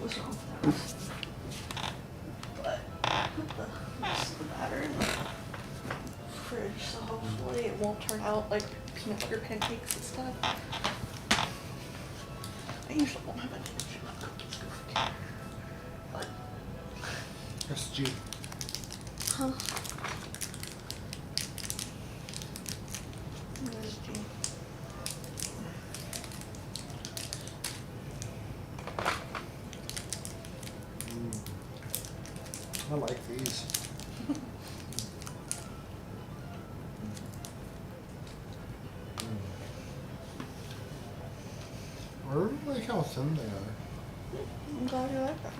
was wrong with the rest. But I put the rest of the batter in the fridge, so hopefully it won't turn out like peanut butter pancakes and stuff. I usually won't have any peanut butter cookies go for dinner. But, SG. huh? Where's G? I like these. I really like how thin they are. I'm glad you like that.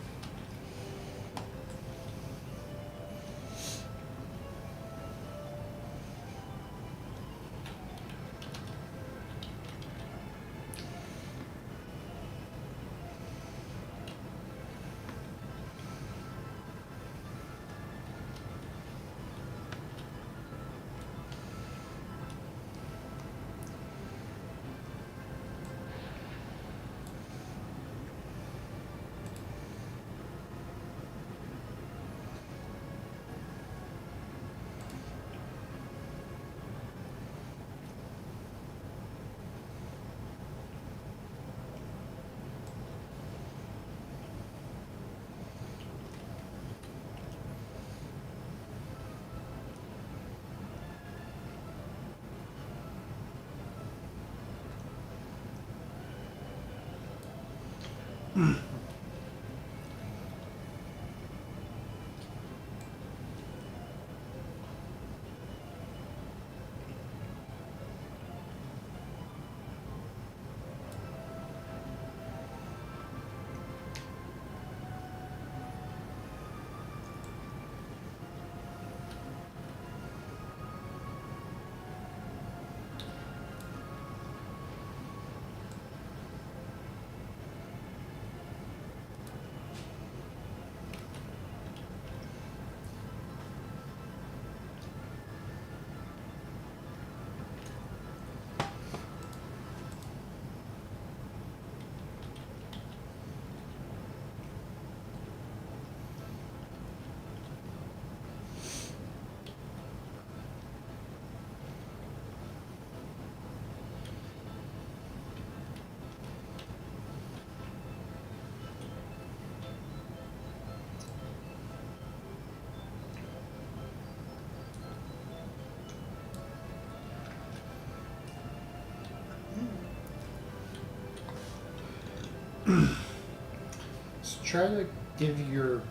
So try to give your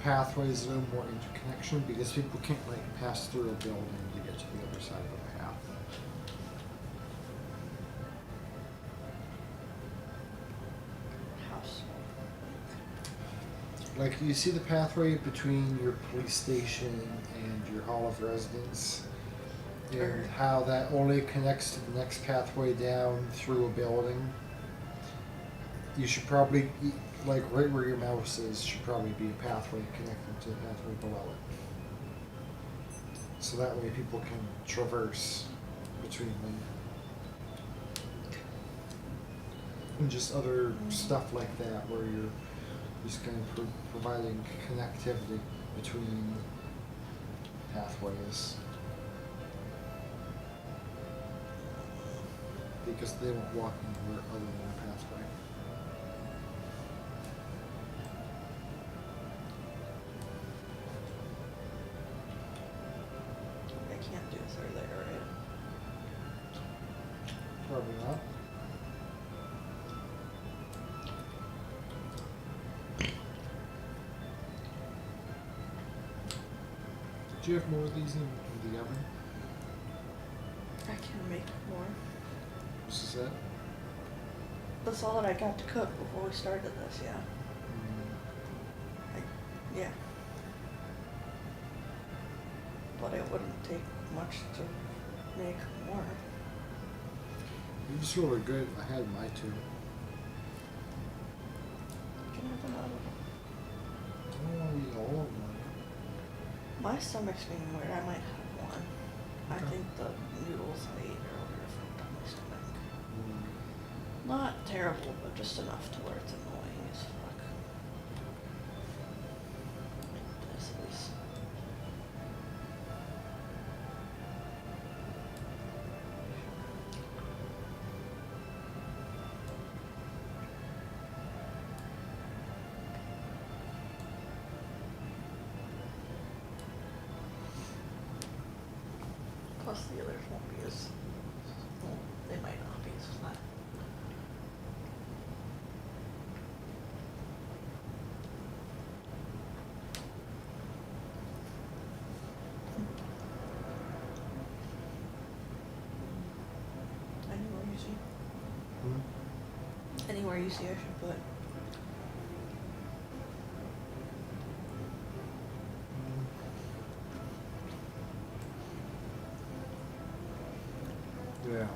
pathways a little more interconnection because people can't like pass through a building to get to the other side of the path. House. Like you see the pathway between your police station and your hall of residence, and how that only connects to the next pathway down through a building. You should probably, like right where your mouse is, should probably be a pathway connecting to the pathway below it. So that way people can traverse between them. And just other stuff like that where you're just kind of providing connectivity between pathways. Because they won't walk anywhere other than a pathway. I can't do through there, right? Probably not. Do you have more of these in the oven? I can make more. This is it? That's all that I got to cook before we started this, yeah. Yeah. But it wouldn't take much to make more. These really good. I had my two. You can have another one. I don't want to eat all of them. My stomach's being weird. I might have one. I Okay. think the noodles I ate earlier affected my stomach. Mm. Not terrible, but just enough to where it's annoying as fuck. Plus the others won't be as, well, they might not be as flat. Anywhere you see, anywhere you see I should put. Yeah.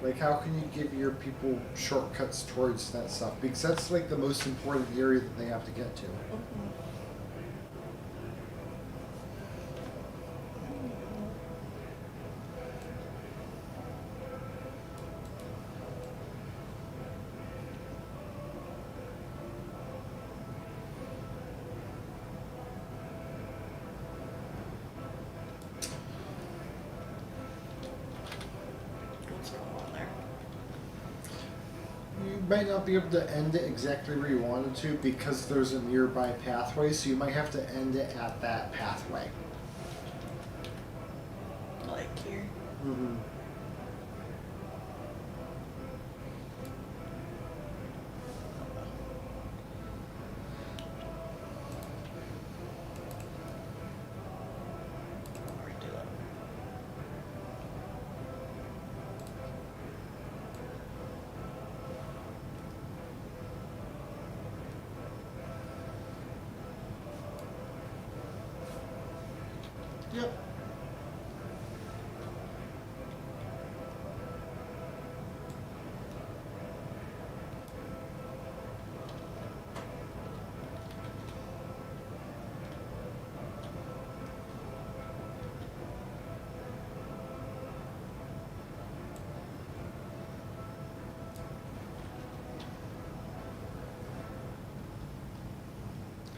Like, how can you give your people shortcuts towards that stuff? Because that's like the most important area that they have to get to. What's going on there? You might not be able to end it exactly where you wanted to because there's a nearby pathway, so you might have to end it at that pathway. Like here. Mm-hmm. Or do it. Yep.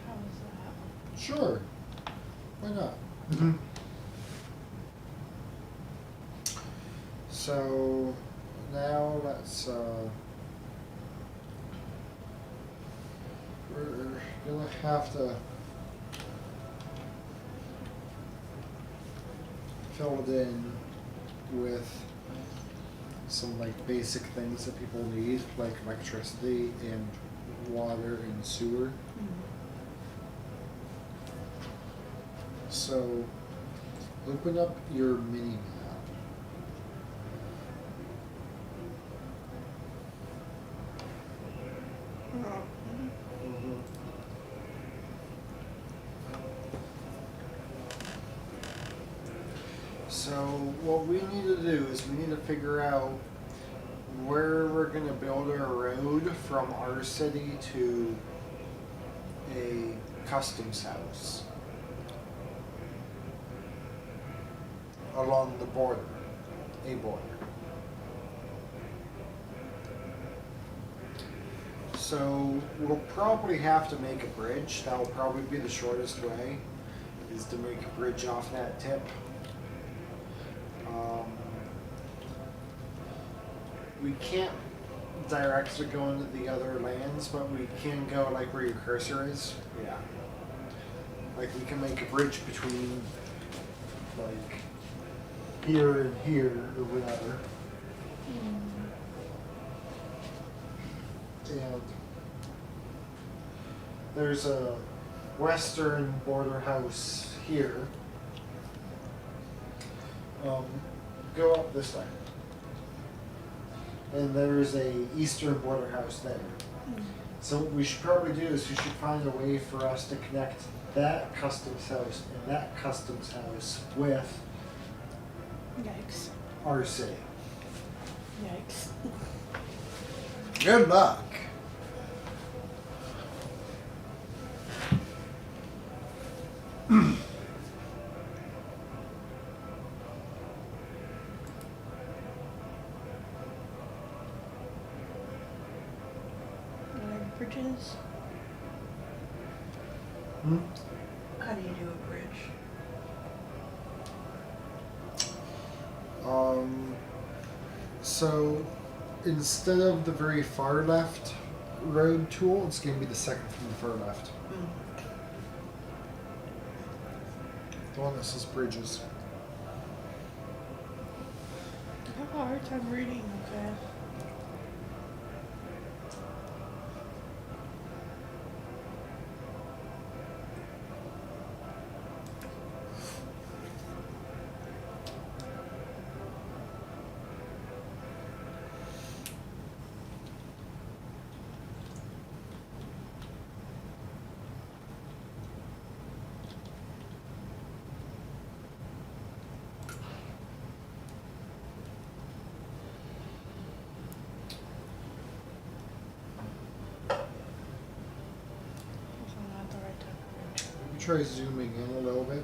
How is that? Sure. Why not? Mm-hmm. So now let's we're gonna have to fill it in with some like basic things that people need, like electricity and water and sewer. So open up your mini map. So what we need to do is we need to figure out where we're going to build our road from our city to a customs house along the border, a border. So we'll probably have to make a bridge. That will probably be the shortest way, is to make a bridge off that tip. We can't directly go into the other lands, but we can go like where your cursor is. Yeah. Like we can make a bridge between like here and here or whatever. And there's a western border house here. Go up this way. And there's a eastern border house there. So what we should probably do is we should find a way for us to connect that customs house and that customs house with Yikes. our city. Yikes. Good luck. Bridges. Hmm? How do you do a bridge? So instead of the very far left road tool, it's going to be the second from the far left. The one that says bridges. I have a hard time reading, okay? Also not the right type of bridge. Let me try zooming in a little bit.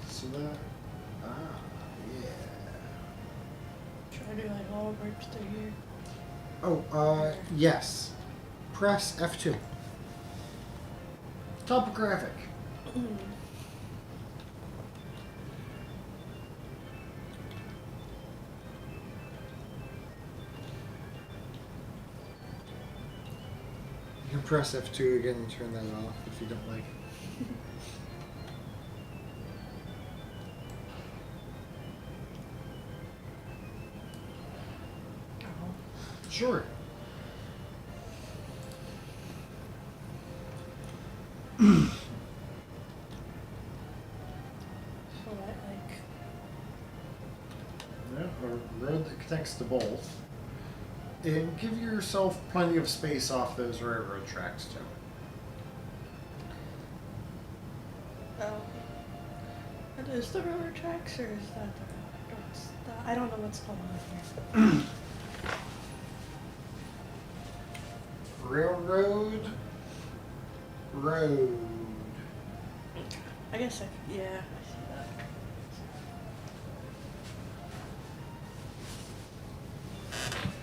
So that, yeah. Try to do like all bridge through here. Oh, yes. Press F2. Topographic. You can press F2 again and turn that off if you don't like it. Oh. Sure. So that like Yeah, a road that connects to both. And give yourself plenty of space off those railroad tracks too. That is the railroad tracks or is that I don't know what's going on here. Railroad. Road. I guess yeah, I see that.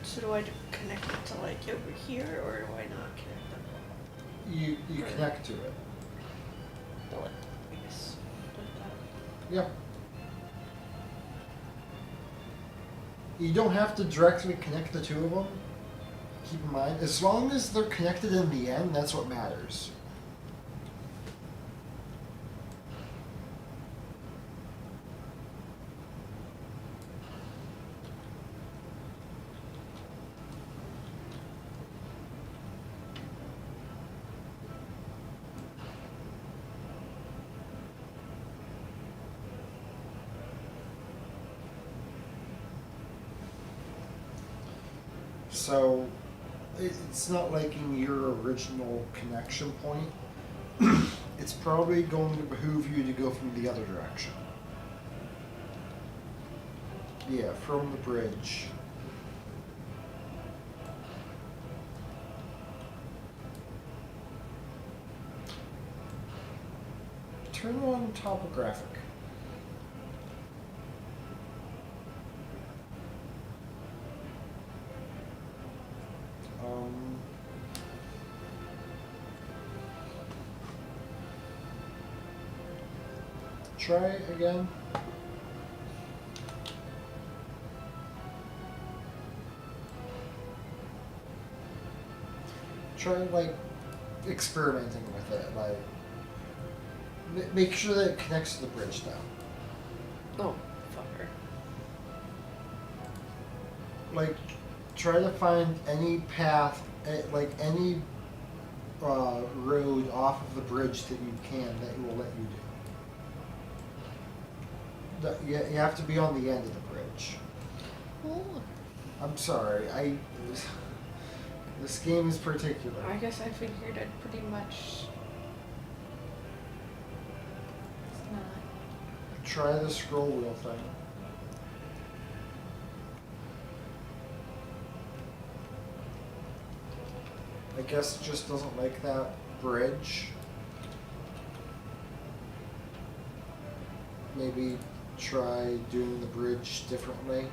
So do I connect it to like over here or do I not connect them? You Right. connect to it. To like, I guess like that. Yep. You don't have to directly connect the two of them. Keep in mind, as long as they're connected in the end, that's what matters. So it's not liking your original connection point. It's probably going to behoove you to go from the other direction. Yeah, from the bridge. Turn on topographic. Try again. Try like experimenting with it, like make sure that it connects to the bridge now. Oh, fucker. Like try to find any path, like any road off of the bridge that you can that it will let you do. You have to be on the end of the bridge. Oh, I'm sorry. This game is particular. I guess I figured I'd pretty much. It's not. Try the scroll wheel thing. I guess it just doesn't like that bridge. Maybe try doing the bridge differently.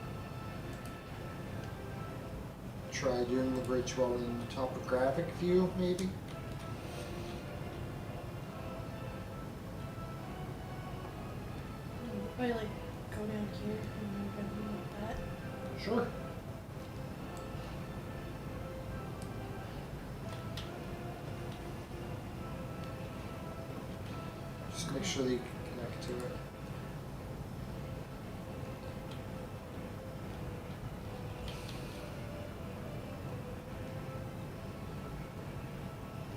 Try doing the bridge while in topographic view, maybe. If I like go down here and move in like that. Sure. Just make sure that you can connect to it.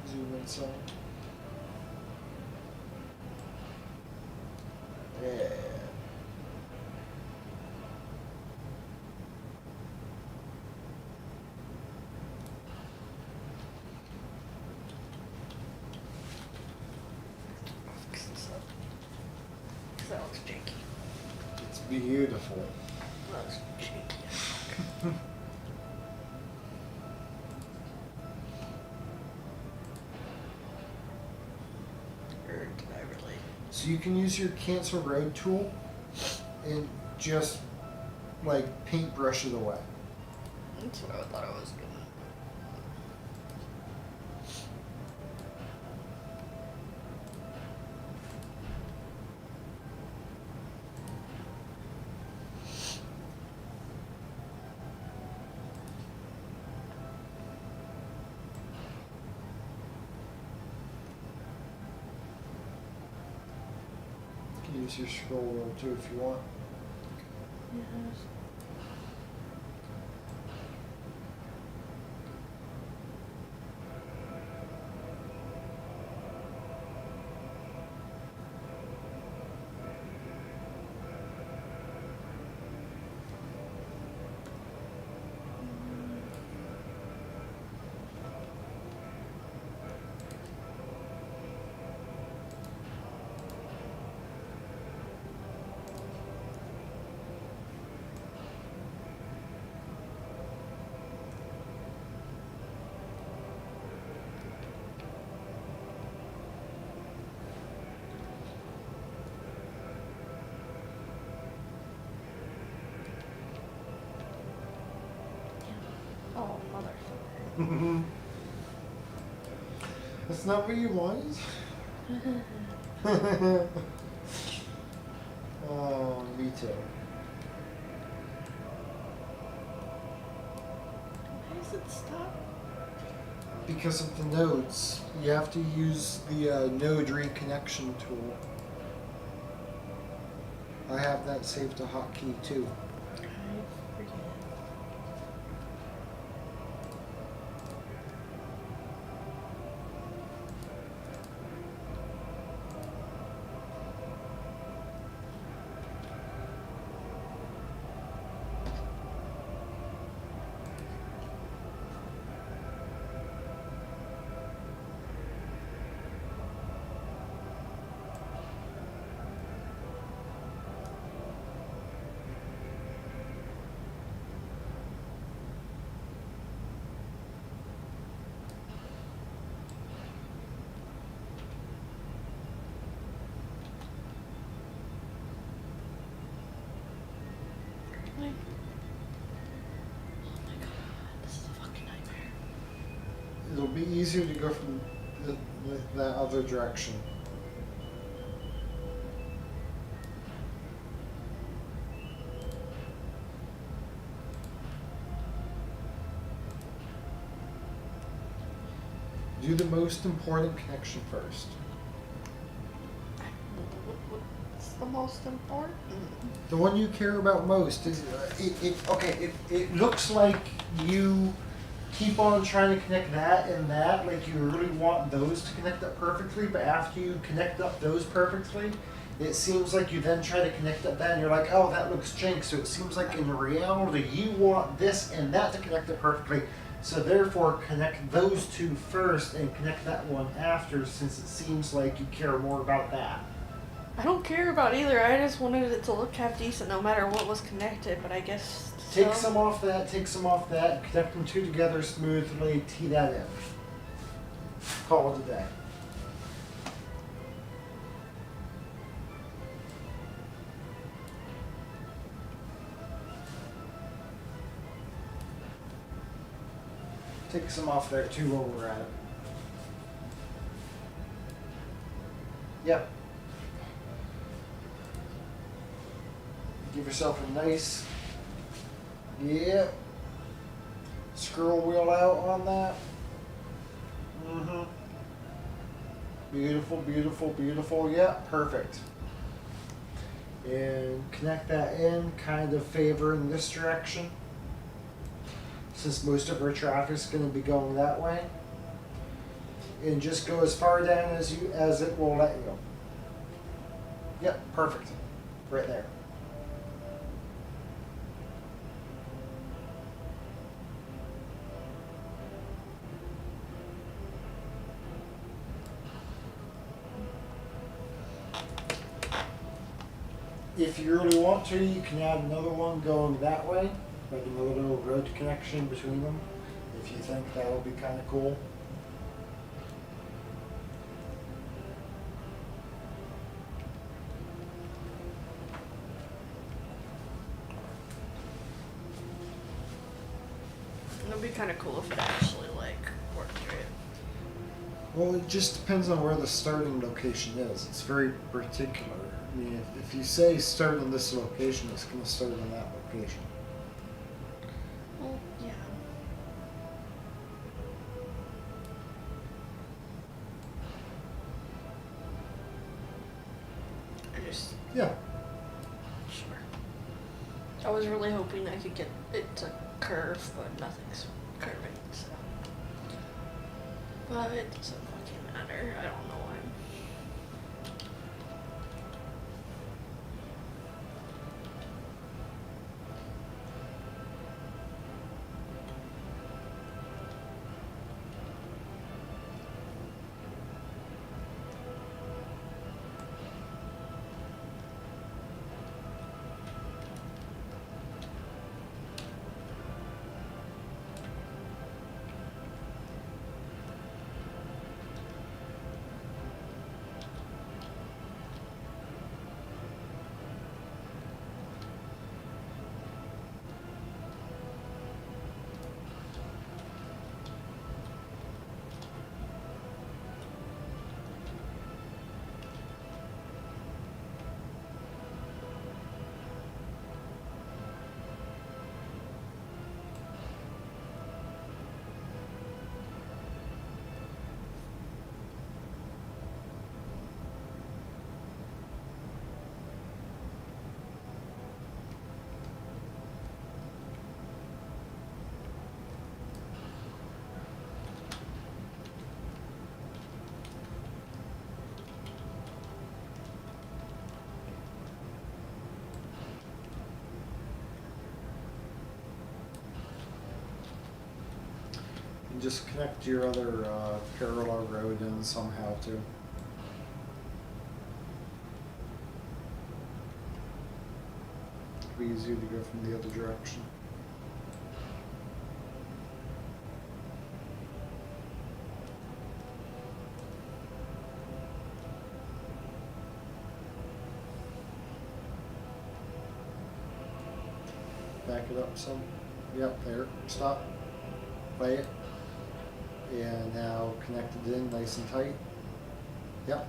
Zoom in some. Yeah. I'll fix this up. 'Cause that looks janky. It's beautiful. That looks janky. Or did I really? So you can use your cancel road tool and just like paintbrush it away. That's what I thought I was gonna. You can use your scroll wheel too if you want. Yes. Oh, motherfucker. That's not what you wanted. Oh, me too. Why does it stop? Because of the nodes, you have to use the node reconnection tool. I have that saved to hotkey too. I forget. Like, oh my god, this is a fucking nightmare. It'll be easier to go from that other direction. Do the most important connection first. What's the most important? The one you care about most is it looks like you keep on trying to connect that and that, like you really want those to connect up perfectly, but after you connect up those perfectly, it seems like you then try to connect up that and you're like, oh, that looks jank. So it seems like in reality you want this and that to connect it perfectly. So therefore connect those two first and connect that one after, since it seems like you care more about that. I don't care about either. I just wanted it to look half decent no matter what was connected, but I guess Take so. some off that, take some off that, connect them two together smoothly, tee that in. Call it a day. Take some off there too while we're at it. Yep. Give yourself a nice, yep, scroll wheel out on that. Mm-hmm. Beautiful, beautiful, beautiful. Yep, perfect. And connect that in, kind of favoring this direction, since most of our traffic's going to be going that way. And just go as far down as it will let you. Yep, perfect. Right there. If you really want to, you can add another one going that way, like another little road connection between them, if you think that'll be kind of cool. It'd be kind of cool if it actually like worked right. Well, it just depends on where the starting location is. It's very particular. I mean, if you say start in this location, it's going to start in that location. Well, yeah. I just Yeah. sure. I was really hoping I could get it to curve, but nothing's curving, so. But it doesn't fucking matter. I don't know why. And just connect your other parallel road in somehow too. It'd be easier to go from the other direction. Back it up some. Yep, there. Stop. Play it. And now connect it in nice and tight. Yep.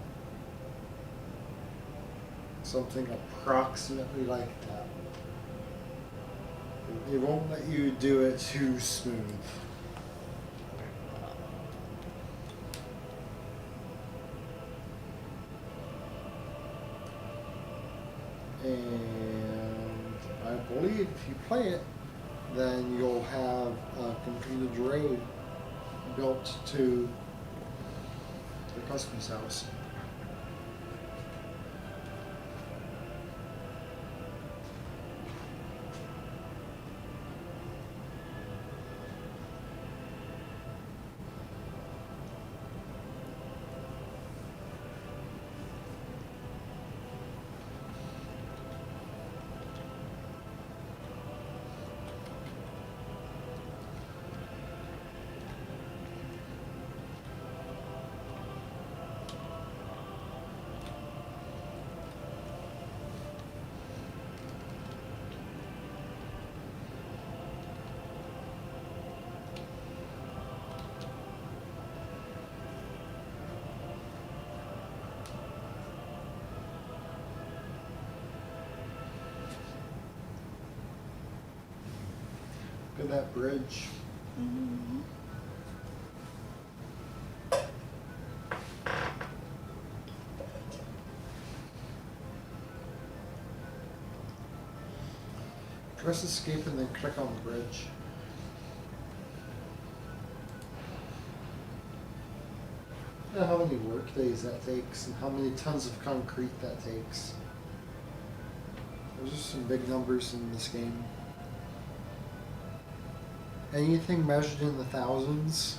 Something approximately like that. It won't let you do it too smooth. And I believe if you play it, then you'll have a completed road built to the customer's house. Look at that bridge. Mm-hmm. Press escape and then click on the bridge. You know how many work days that takes and how many tons of concrete that takes. Those are some big numbers in this game. Anything measured in the thousands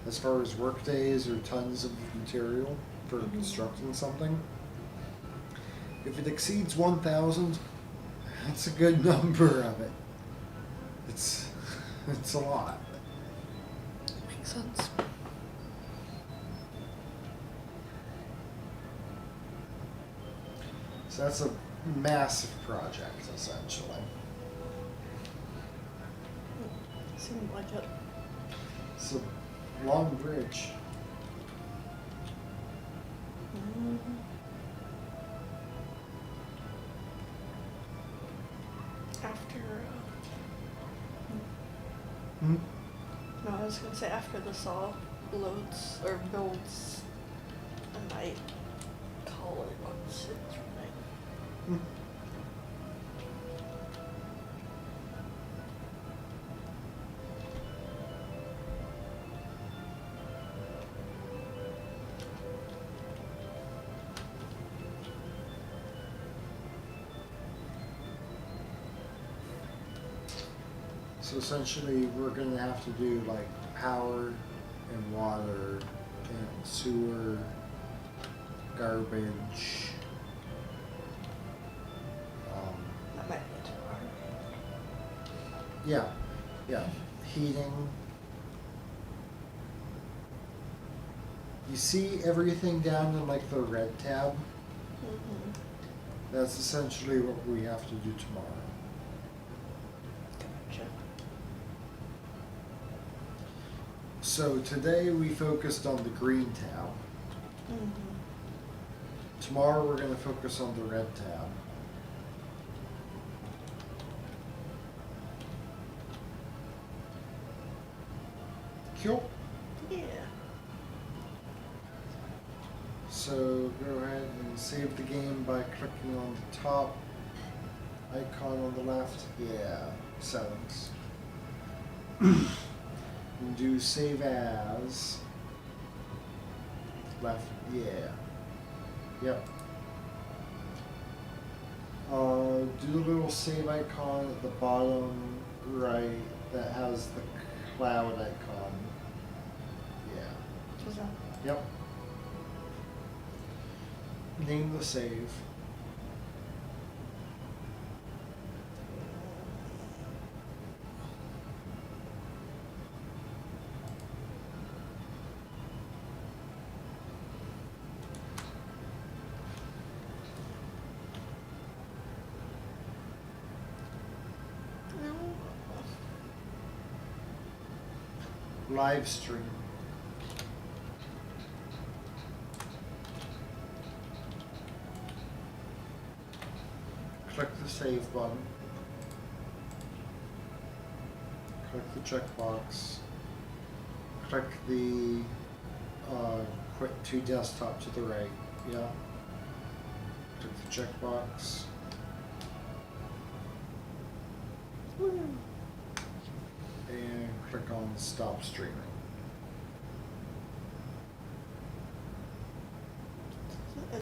as far as work days or tons of material for constructing something. If it exceeds 1,000, that's a good number of it. It's a lot. Makes sense. So that's a massive project, essentially. Seemed like it. It's a long bridge. Mm-hmm. After, Hmm? no, I was gonna say after the saw loads or builds, I might call it once it's running. Hmm. So essentially, we're gonna have to do like power and water and sewer, garbage. That might be too hard. Yeah, heating. You see everything down in like the red tab? Mm-hmm. That's essentially what we have to do tomorrow. Gotcha. So today we focused on the green tab. Mm-hmm. Tomorrow we're going to focus on the red tab. Cool. Yeah. So go ahead and save the game by clicking on the top icon on the left. Yeah, settings. And do save as. Left, yeah. Yep. Do the little save icon at the bottom right that has the cloud icon. Yeah. Is that? Yep. Name the save. Live stream. Click the save button. Click the checkbox. Click the quit to desktop to the right. Yeah. Click the checkbox. Woo. And click on stop streaming.